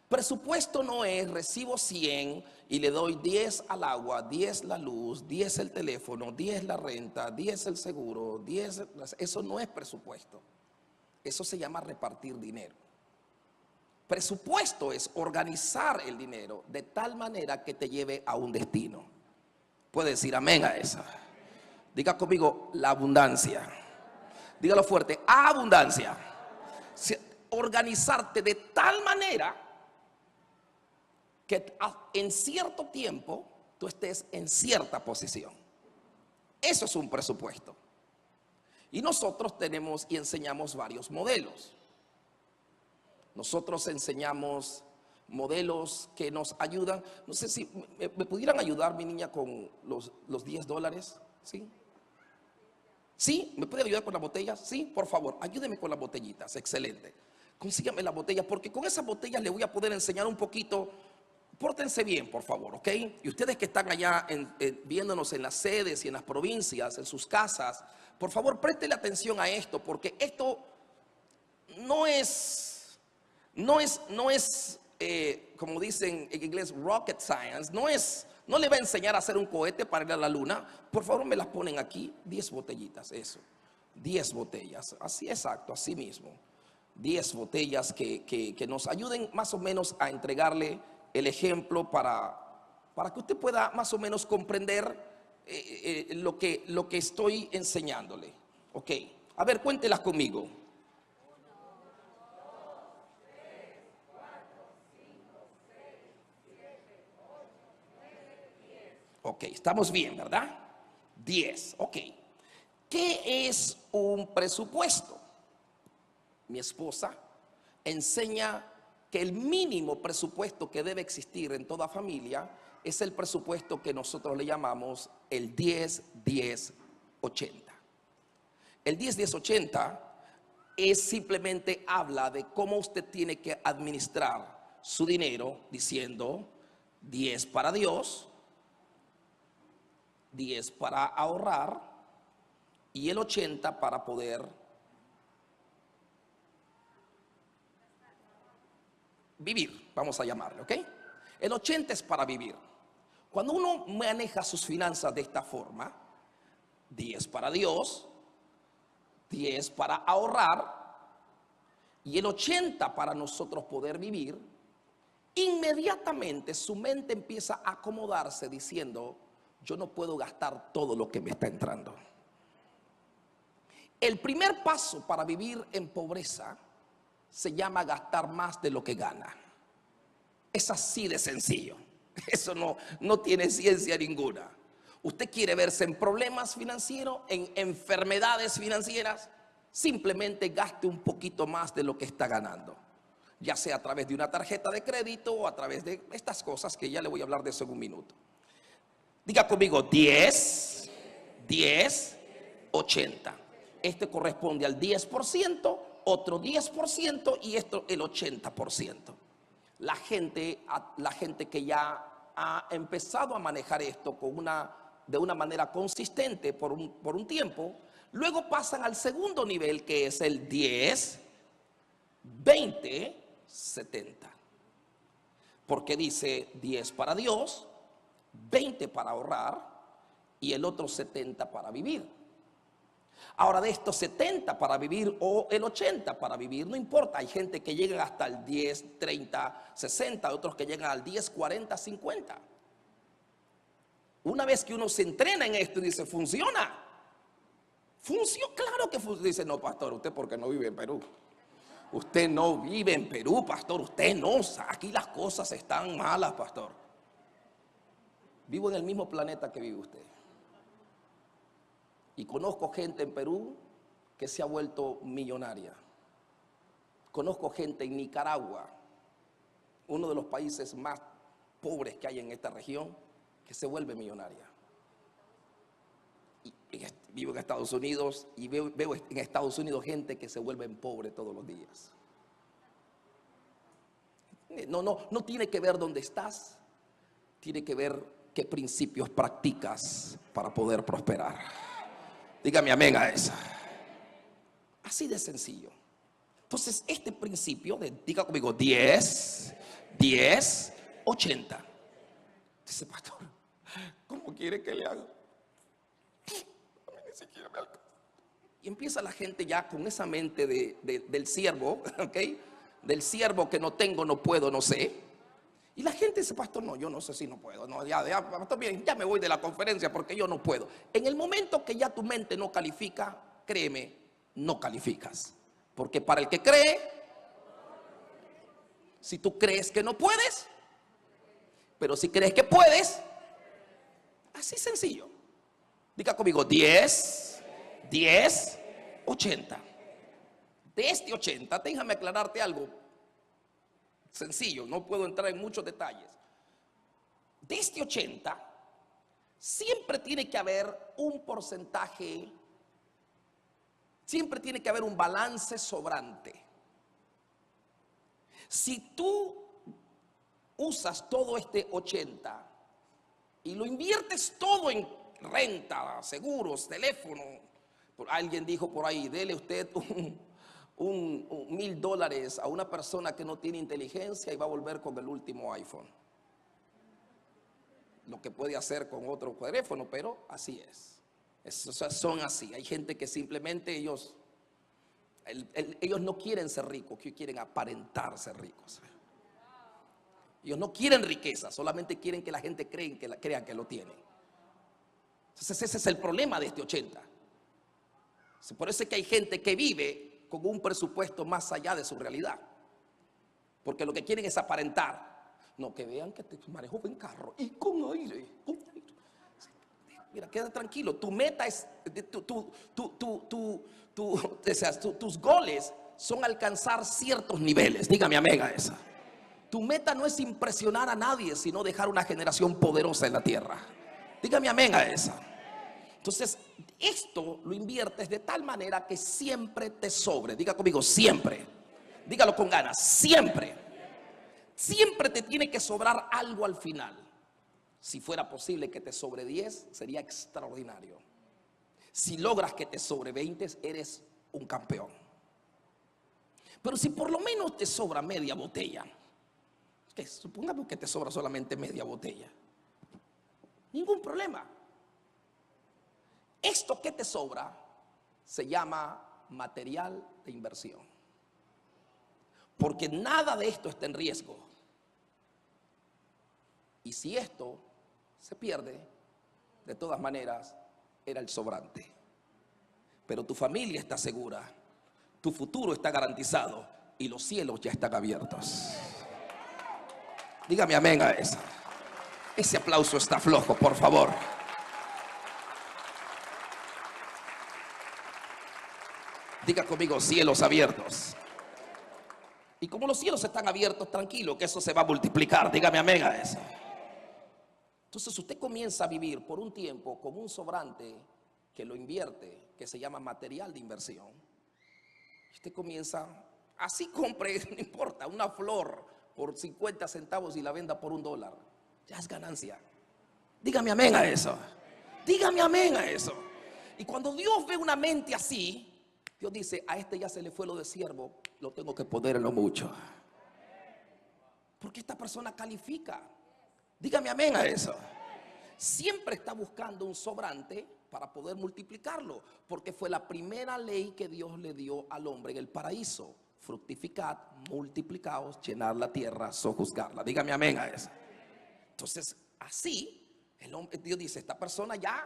Presupuesto no es: recibo 100 y le doy 10 al agua, 10 la luz, 10 el teléfono, 10 la renta, 10 el seguro, 10. Eso no es presupuesto. Eso se llama repartir dinero. Presupuesto es organizar el dinero de tal manera que te lleve a un destino. Puede decir amén a esa. Diga conmigo: la abundancia. Dígalo fuerte: abundancia. Organizarte de tal manera que en cierto tiempo tú estés en cierta posición. Eso es un presupuesto. Y nosotros tenemos y enseñamos varios modelos. Nosotros enseñamos modelos que nos ayudan. No sé si me pudieran ayudar, mi niña, con los $10. ¿Sí? ¿Sí? ¿Me puede ayudar con las botellas? Sí, por favor, ayúdeme con las botellitas. Excelente. Consígame las botellas, porque con esas botellas le voy a poder enseñar un poquito. Pórtense bien, por favor, ¿ok? Y ustedes que están allá viéndonos en las sedes y en las provincias, en sus casas, por favor, préstele atención a esto, porque esto no es, como dicen en inglés, rocket science. No le va a enseñar a hacer un cohete para ir a la luna. Por favor, me las ponen aquí, 10 botellitas, eso, 10 botellas, así exacto, así mismo. 10 botellas que nos ayuden más o menos a entregarle el ejemplo para que usted pueda más o menos comprender lo que estoy enseñándole. Ok, a ver, cuéntelas conmigo. Ok, estamos bien, ¿verdad? 10, ok. ¿Qué es un presupuesto? Mi esposa enseña que el mínimo presupuesto que debe existir en toda familia es el presupuesto que nosotros le llamamos el 10-10-80. El 10-10-80 es simplemente habla de cómo usted tiene que administrar su dinero diciendo 10 para Dios, 10 para ahorrar y el 80 para poder vivir, vamos a llamarlo, ¿ok? El 80 es para vivir. Cuando uno maneja sus finanzas de esta forma, 10 para Dios, 10 para ahorrar y el 80 para nosotros poder vivir, inmediatamente su mente empieza a acomodarse diciendo, yo no puedo gastar todo lo que me está entrando. El primer paso para vivir en pobreza se llama gastar más de lo que gana. Es así de sencillo. Eso no tiene ciencia ninguna. Usted quiere verse en problemas financieros, en enfermedades financieras, simplemente gaste un poquito más de lo que está ganando. Ya sea a través de una tarjeta de crédito o a través de estas cosas que ya le voy a hablar de eso en un minuto. Diga conmigo 10, 10, 80. Este corresponde al 10%, otro 10% y esto el 80%. La gente que ya ha empezado a manejar esto de una manera consistente por un tiempo, luego pasan al segundo nivel que es el 10, 20, 70. Porque dice 10 para Dios, 20 para ahorrar y el otro 70 para vivir. Ahora, de estos 70 para vivir o el 80 para vivir, no importa. Hay gente que llega hasta el 10, 30, 60, otros que llegan al 10, 40, 50. Una vez que uno se entrena en esto y dice, funciona. Funciona, claro que funciona. Dice, no, pastor, usted porque no vive en Perú. Usted no vive en Perú, pastor. Usted no, aquí las cosas están malas, pastor. Vivo en el mismo planeta que vive usted. Y conozco gente en Perú que se ha vuelto millonaria. Conozco gente en Nicaragua, uno de los países más pobres que hay en esta región, que se vuelve millonaria. Y vivo en Estados Unidos y veo en Estados Unidos gente que se vuelve pobre todos los días. No tiene que ver dónde estás, tiene que ver qué principios practicas para poder prosperar. Dígame amén a eso. Así de sencillo. Entonces, este principio diga conmigo 10, 10, 80. Dice, pastor, ¿cómo quiere que le haga? A mí ni siquiera me alcanza. Y empieza la gente ya con esa mente del siervo, ¿ok? Del siervo que no tengo, no puedo, no sé. Y la gente dice, pastor, no, yo no sé si no puedo. No, pastor, bien, ya me voy de la conferencia porque yo no puedo. En el momento que ya tu mente no califica, créeme, no calificas. Porque para el que cree, si tú crees que no puedes, pero si crees que puedes, así sencillo. Diga conmigo, 10, 10, 80. De este 80, déjame aclararte algo sencillo, no puedo entrar en muchos detalles. De este 80, siempre tiene que haber un porcentaje, siempre tiene que haber un balance sobrante. Si tú usas todo este 80 y lo inviertes todo en renta, seguros, teléfono, alguien dijo por ahí, dele usted $1,000 a una persona que no tiene inteligencia y va a volver con el último iPhone. Lo que puede hacer con otro teléfono, pero así es. Son así. Hay gente que simplemente ellos Ellos no quieren ser ricos, que quieren aparentar ser ricos. Ellos no quieren riqueza, solamente quieren que la gente crean que lo tienen. Entonces ese es el problema de este 80. Por eso es que hay gente que vive con un presupuesto más allá de su realidad. Porque lo que quieren es aparentar. No, que vean que te manejo en carro y con aire. Mira, queda tranquilo. Tu meta es, tus goles son alcanzar ciertos niveles. Dígame amén a esa. Tu meta no es impresionar a nadie, sino dejar una generación poderosa en la tierra. Dígame amén a esa. Entonces, esto lo inviertes de tal manera que siempre te sobre. Diga conmigo, siempre. Dígalo con ganas, siempre. Siempre te tiene que sobrar algo al final. Si fuera posible que te sobre 10, sería extraordinario. Si logras que te sobre 20, eres un campeón. Pero si por lo menos te sobra media botella, que supongamos que te sobra solamente media botella, ningún problema. Esto que te sobra se llama material de inversión. Porque nada de esto está en riesgo. Y si esto se pierde, de todas maneras, era el sobrante. Pero tu familia está segura, tu futuro está garantizado y los cielos ya están abiertos. Dígame amén a eso. Ese aplauso está flojo, por favor. Diga conmigo, cielos abiertos. Y como los cielos están abiertos, tranquilo, que eso se va a multiplicar. Dígame amén a eso. Entonces usted comienza a vivir por un tiempo con un sobrante que lo invierte, que se llama material de inversión. Usted comienza, así compre, no importa, una flor por 50 centavos y la venda por $1. Ya es ganancia. Dígame amén a eso. Dígame amén a eso. Y cuando Dios ve una mente así, Dios dice, a este ya se le fue lo de siervo, lo tengo que poner en lo mucho. Porque esta persona califica. Dígame amén a eso. Siempre está buscando un sobrante para poder multiplicarlo. Porque fue la primera ley que Dios le dio al hombre en el paraíso. Fructificad, multiplicaos, llenar la tierra, sojuzgarla. Dígame amén a eso. Entonces, así, Dios dice, esta persona ya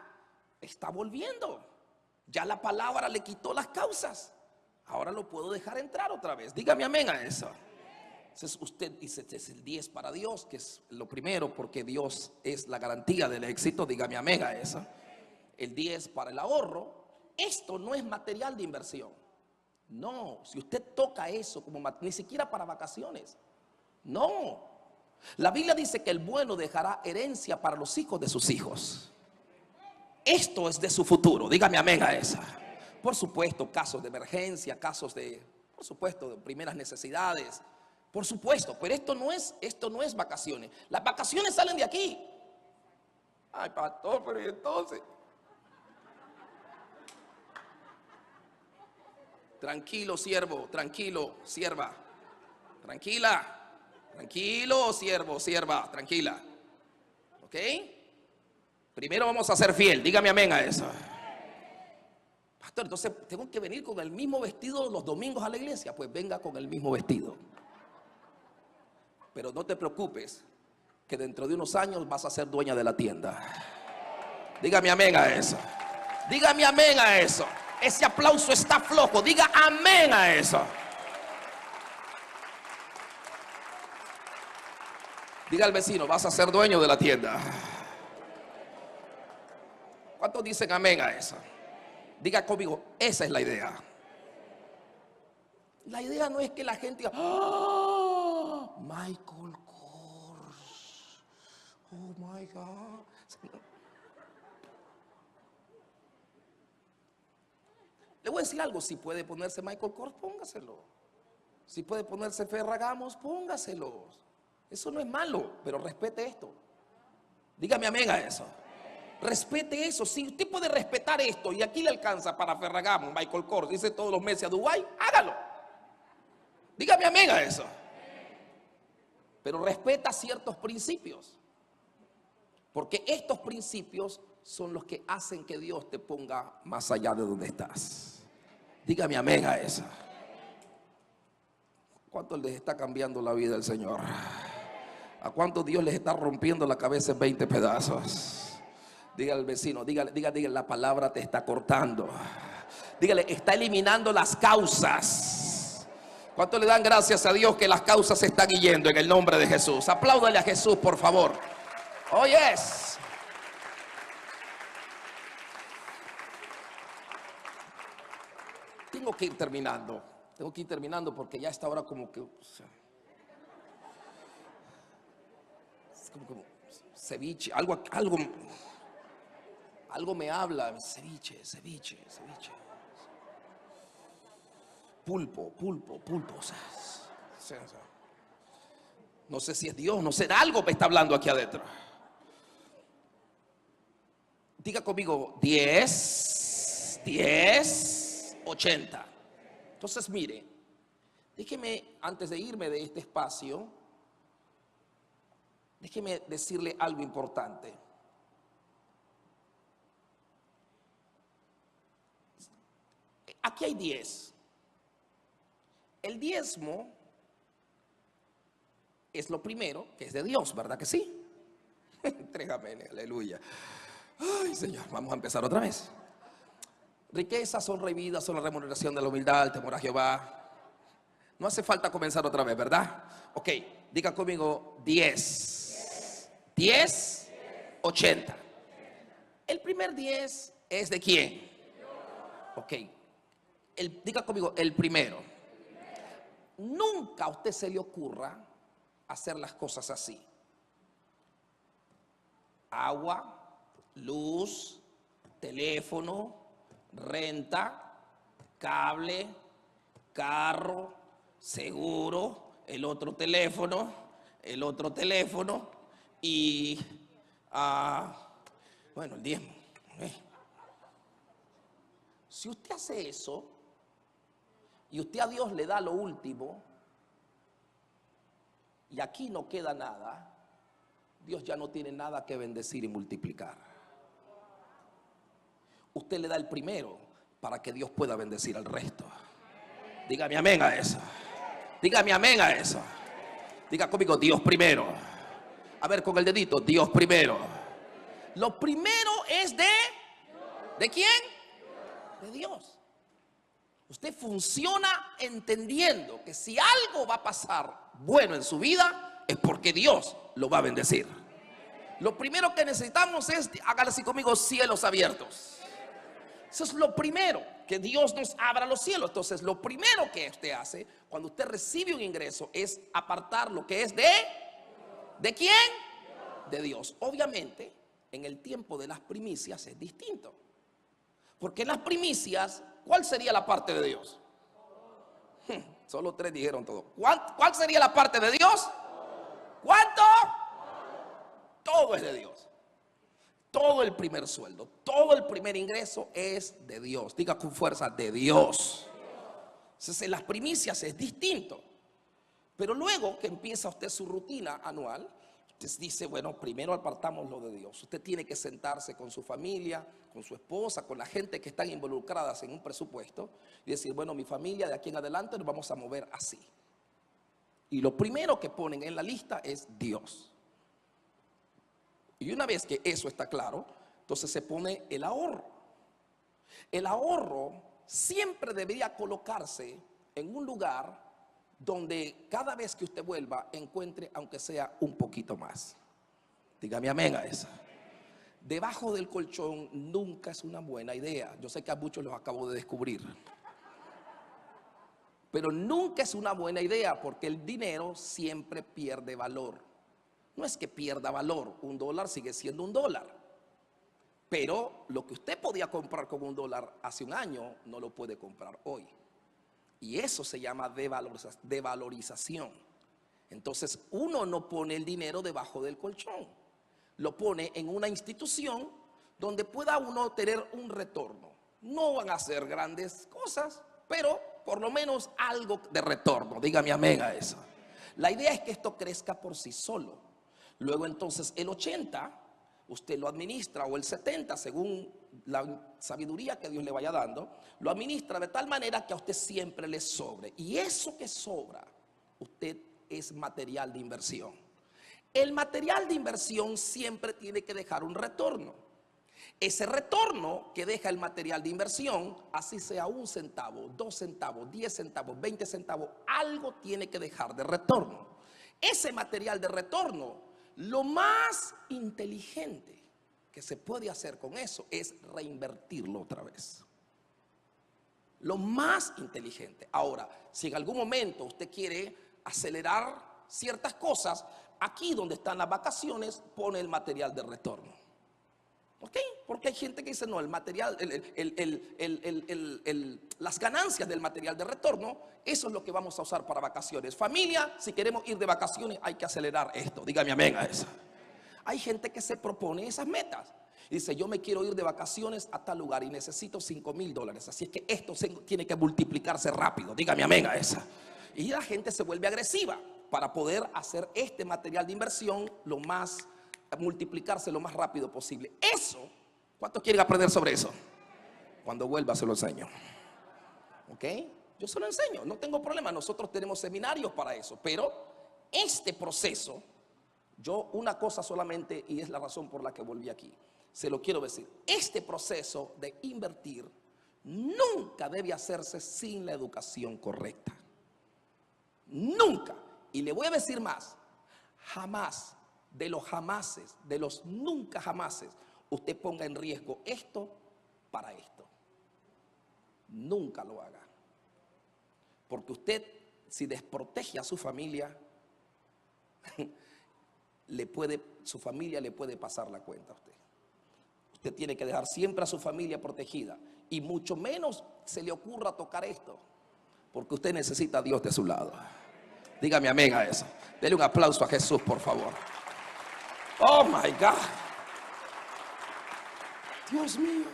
está volviendo. Ya la palabra le quitó las causas. Ahora lo puedo dejar entrar otra vez. Dígame amén a eso. Entonces usted dice, este es el 10 para Dios, que es lo primero, porque Dios es la garantía del éxito. Dígame amén a eso. El 10 para el ahorro. Esto no es material de inversión. No, si usted toca eso como ni siquiera para vacaciones. No. La Biblia dice que el bueno dejará herencia para los hijos de sus hijos. Esto es de su futuro. Dígame amén a esa. Por supuesto, casos de emergencia, casos de, por supuesto, de primeras necesidades. Por supuesto, pero esto no es vacaciones. Las vacaciones salen de aquí. Ay, pastor, pero ¿y entonces? Tranquilo, siervo, tranquilo, sierva. Tranquila. Tranquilo, siervo, sierva, tranquila. ¿Ok? Primero vamos a ser fiel, dígame amén a eso. Pastor, entonces tengo que venir con el mismo vestido los domingos a la iglesia. Pues venga con el mismo vestido. Pero no te preocupes, que dentro de unos años vas a ser dueña de la tienda. Dígame amén a eso. Dígame amén a eso. Ese aplauso está flojo, diga amén a eso. Diga al vecino, vas a ser dueño de la tienda. ¿Cuántos dicen amén a eso? Diga conmigo, esa es la idea. La idea no es que la gente diga, ¡oh, Michael Kors! ¡Oh, my God! Le voy a decir algo, si puede ponerse Michael Kors, póngaselo. Si puede ponerse Ferragamos, póngaselo. Eso no es malo, pero respete esto. Dígame amén a eso. Respete eso. Si usted puede respetar esto y aquí le alcanza para Ferragamo, Michael Kors, dice todos los meses a Dubái, hágalo. Dígame amén a eso. Pero respeta ciertos principios. Porque estos principios son los que hacen que Dios te ponga más allá de donde estás. Dígame amén a eso. cuántos les está cambiando la vida el Señor? ¿A cuántos Dios les está rompiendo la cabeza en 20 pedazos? Dígale al vecino, dígale, la palabra te está cortando. Dígale, está eliminando las causas. ¿Cuántos le dan gracias a Dios que las causas se están yendo en el nombre de Jesús? Apláudale a Jesús, por favor. Oh, yes. Tengo que ir terminando porque ya está ahora como que, o sea, es como ceviche, algo me habla, ceviche. Pulpo, o sea, no sé si es Dios, no sé, algo me está hablando aquí adentro. Diga conmigo, 10, 80. Entonces, mire, déjeme, antes de irme de este espacio, déjeme decirle algo importante. Aquí hay 10. El diezmo es lo primero que es de Dios, ¿verdad que sí? Entrégame, aleluya. Ay, Señor, vamos a empezar otra vez. Riquezas, honra y vida son la remuneración de la humildad, el temor a Jehová. No hace falta comenzar otra vez, ¿verdad? Ok, diga conmigo 10, 80. El primer 10 es de quién? Ok, diga conmigo el primero. Nunca a usted se le ocurra hacer las cosas así. Agua, luz, teléfono, renta, cable, carro, seguro, el otro teléfono y bueno, el diezmo. Si usted hace eso y usted a Dios le da lo último y aquí no queda nada, Dios ya no tiene nada que bendecir y multiplicar. Usted le da el primero para que Dios pueda bendecir al resto. Dígame amén a eso. Dígame amén a eso. Diga conmigo, Dios primero. A ver, con el dedito, Dios primero. Lo primero es ¿de quién? De Dios. Usted funciona entendiendo que si algo va a pasar bueno en su vida es porque Dios lo va a bendecir. Lo primero que necesitamos es, hágalo así conmigo, cielos abiertos. Eso es lo primero, que Dios nos abra los cielos. Entonces, lo primero que usted hace cuando usted recibe un ingreso es apartar lo que es ¿de quién? De Dios. Obviamente, en el tiempo de las primicias es distinto. Porque en las primicias, ¿cuál sería la parte de Dios? Solo 3 dijeron todo. ¿Cuál sería la parte de Dios? ¿Cuánto? Todo es de Dios. Todo el primer sueldo, todo el primer ingreso es de Dios. Diga con fuerza, de Dios. Entonces, en las primicias es distinto. Pero luego que empieza usted su rutina anual, usted dice, bueno, primero apartamos lo de Dios. Usted tiene que sentarse con su familia, con su esposa, con la gente que están involucradas en un presupuesto y decir, bueno, mi familia de aquí en adelante nos vamos a mover así. Y lo primero que ponen en la lista es Dios. Y una vez que eso está claro, entonces se pone el ahorro. El ahorro siempre debería colocarse en un lugar donde cada vez que usted vuelva encuentre aunque sea un poquito más. Dígame amén a eso. Debajo del colchón nunca es una buena idea. Yo sé que a muchos los acabo de descubrir. Pero nunca es una buena idea porque el dinero siempre pierde valor. No es que pierda valor, $1 sigue siendo $1. Pero lo que usted podía comprar con $1 hace un año, no lo puede comprar hoy. Y eso se llama devalorización. Entonces uno no pone el dinero debajo del colchón. Lo pone en una institución donde pueda uno tener un retorno. No van a ser grandes cosas, pero por lo menos algo de retorno. Dígame amén a eso. La idea es que esto crezca por sí solo. Luego entonces el 80 usted lo administra, o el 70 según la sabiduría que Dios le vaya dando, lo administra de tal manera que a usted siempre le sobre. Y eso que sobra, usted es material de inversión. El material de inversión siempre tiene que dejar un retorno. Ese retorno que deja el material de inversión, así sea 1 centavo, 2 centavos, 10 centavos, 20 centavos, algo tiene que dejar de retorno. Ese material de retorno, lo más inteligente que se puede hacer con eso es reinvertirlo otra vez. Lo más inteligente. Ahora, si en algún momento usted quiere acelerar ciertas cosas, aquí donde están las vacaciones, pone el material de retorno. ¿Ok? Porque hay gente que dice, no, el material, las ganancias del material de retorno, eso es lo que vamos a usar para vacaciones. Familia, si queremos ir de vacaciones, hay que acelerar esto. Dígame amén a eso. Hay gente que se propone esas metas. Y dice, yo me quiero ir de vacaciones a tal lugar y necesito $5,000. Así es que esto tiene que multiplicarse rápido. Dígame amén a esa. Y la gente se vuelve agresiva para poder hacer este material de inversión multiplicarse lo más rápido posible. Eso, ¿cuántos quieren aprender sobre eso? Cuando vuelva se lo enseño. ¿Ok? Yo se lo enseño, no tengo problema. Nosotros tenemos seminarios para eso. Pero este proceso, yo una cosa solamente, y es la razón por la que volví aquí, se lo quiero decir. Este proceso de invertir nunca debe hacerse sin la educación correcta. Nunca. Y le voy a decir más. Jamás, de los jamases, de los nunca jamases, usted ponga en riesgo esto para esto. Nunca lo haga. Porque usted, si desprotege a su familia, su familia le puede pasar la cuenta a usted. Usted tiene que dejar siempre a su familia protegida. Y mucho menos se le ocurra tocar esto. Porque usted necesita a Dios de su lado. Dígame amén a eso. Dele un aplauso a Jesús, por favor. Oh my God. Dios mío.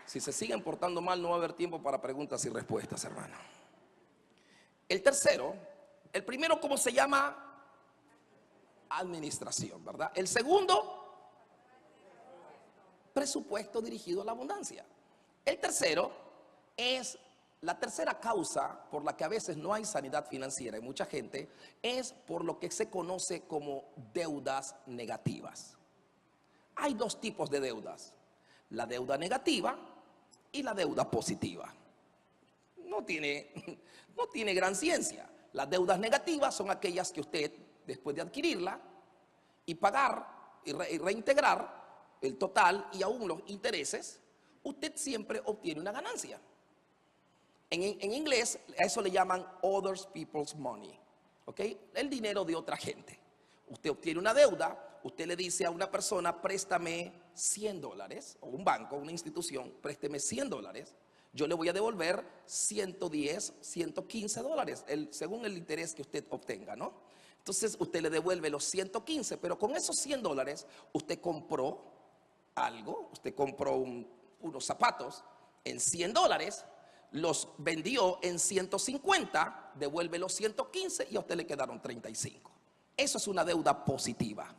Si se siguen portando mal, no va a haber tiempo para preguntas y respuestas, hermano. El primero, ¿cómo se llama? Administración, ¿verdad? El segundo, presupuesto dirigido a la abundancia. El tercero es la tercera causa por la que a veces no hay sanidad financiera en mucha gente, es por lo que se conoce como deudas negativas. Hay dos tipos de deudas: la deuda negativa y la deuda positiva. No tiene gran ciencia. Las deudas negativas son aquellas que usted, después de adquirirla y pagar y reintegrar el total y aún los intereses, usted siempre obtiene una ganancia. En inglés a eso le llaman other people's money, ¿ok? El dinero de otra gente. Usted obtiene una deuda, usted le dice a una persona, préstame $100, o un banco, una institución, présteme $100. Yo le voy a devolver 110, $115, según el interés que usted obtenga, ¿no? Entonces usted le devuelve los 115, pero con esos $100 usted compró algo, usted compró unos zapatos en $100, los vendió en 150, devuelve los 115 y a usted le quedaron 35. Eso es una deuda positiva.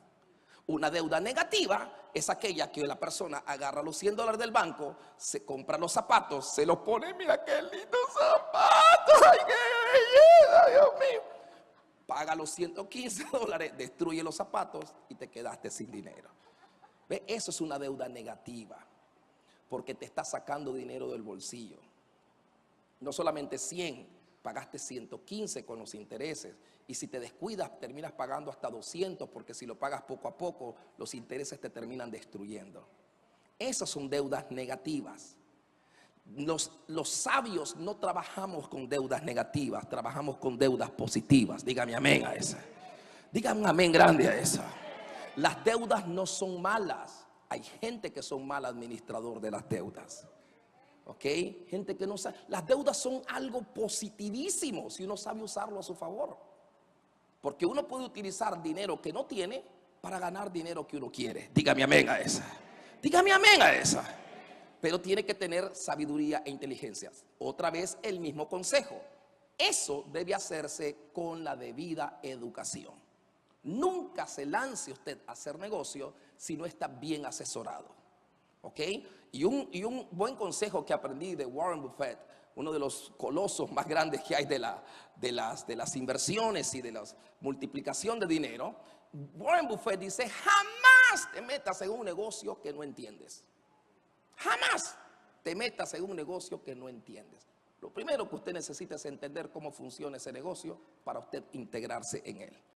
Una deuda negativa es aquella que la persona agarra los $100 del banco, se compra los zapatos, se los pone, mira qué lindos zapatos, ay qué belleza, Dios mío. Paga los $115, destruye los zapatos y te quedaste sin dinero. ¿Ve? Eso es una deuda negativa, porque te está sacando dinero del bolsillo. No solamente 100, pagaste 115 con los intereses. Y si te descuidas, terminas pagando hasta 200, porque si lo pagas poco a poco, los intereses te terminan destruyendo. Esas son deudas negativas. Los sabios no trabajamos con deudas negativas, trabajamos con deudas positivas. Dígame amén a esa. Dígame un amén grande a esa. Las deudas no son malas. Hay gente que son mal administrador de las deudas. ¿Ok? Gente que no sabe. Las deudas son algo positivísimo si uno sabe usarlo a su favor. Porque uno puede utilizar dinero que no tiene para ganar dinero que uno quiere. Dígame amén a esa. Dígame amén a esa. Pero tiene que tener sabiduría e inteligencia. Otra vez el mismo consejo. Eso debe hacerse con la debida educación. Nunca se lance usted a hacer negocio si no está bien asesorado. ¿ok? Y un buen consejo que aprendí de Warren Buffett, uno de los colosos más grandes que hay de las inversiones y de la multiplicación de dinero. Warren Buffett dice: jamás te metas en un negocio que no entiendes. Jamás te metas en un negocio que no entiendes. Lo primero que usted necesita es entender cómo funciona ese negocio para usted integrarse en él.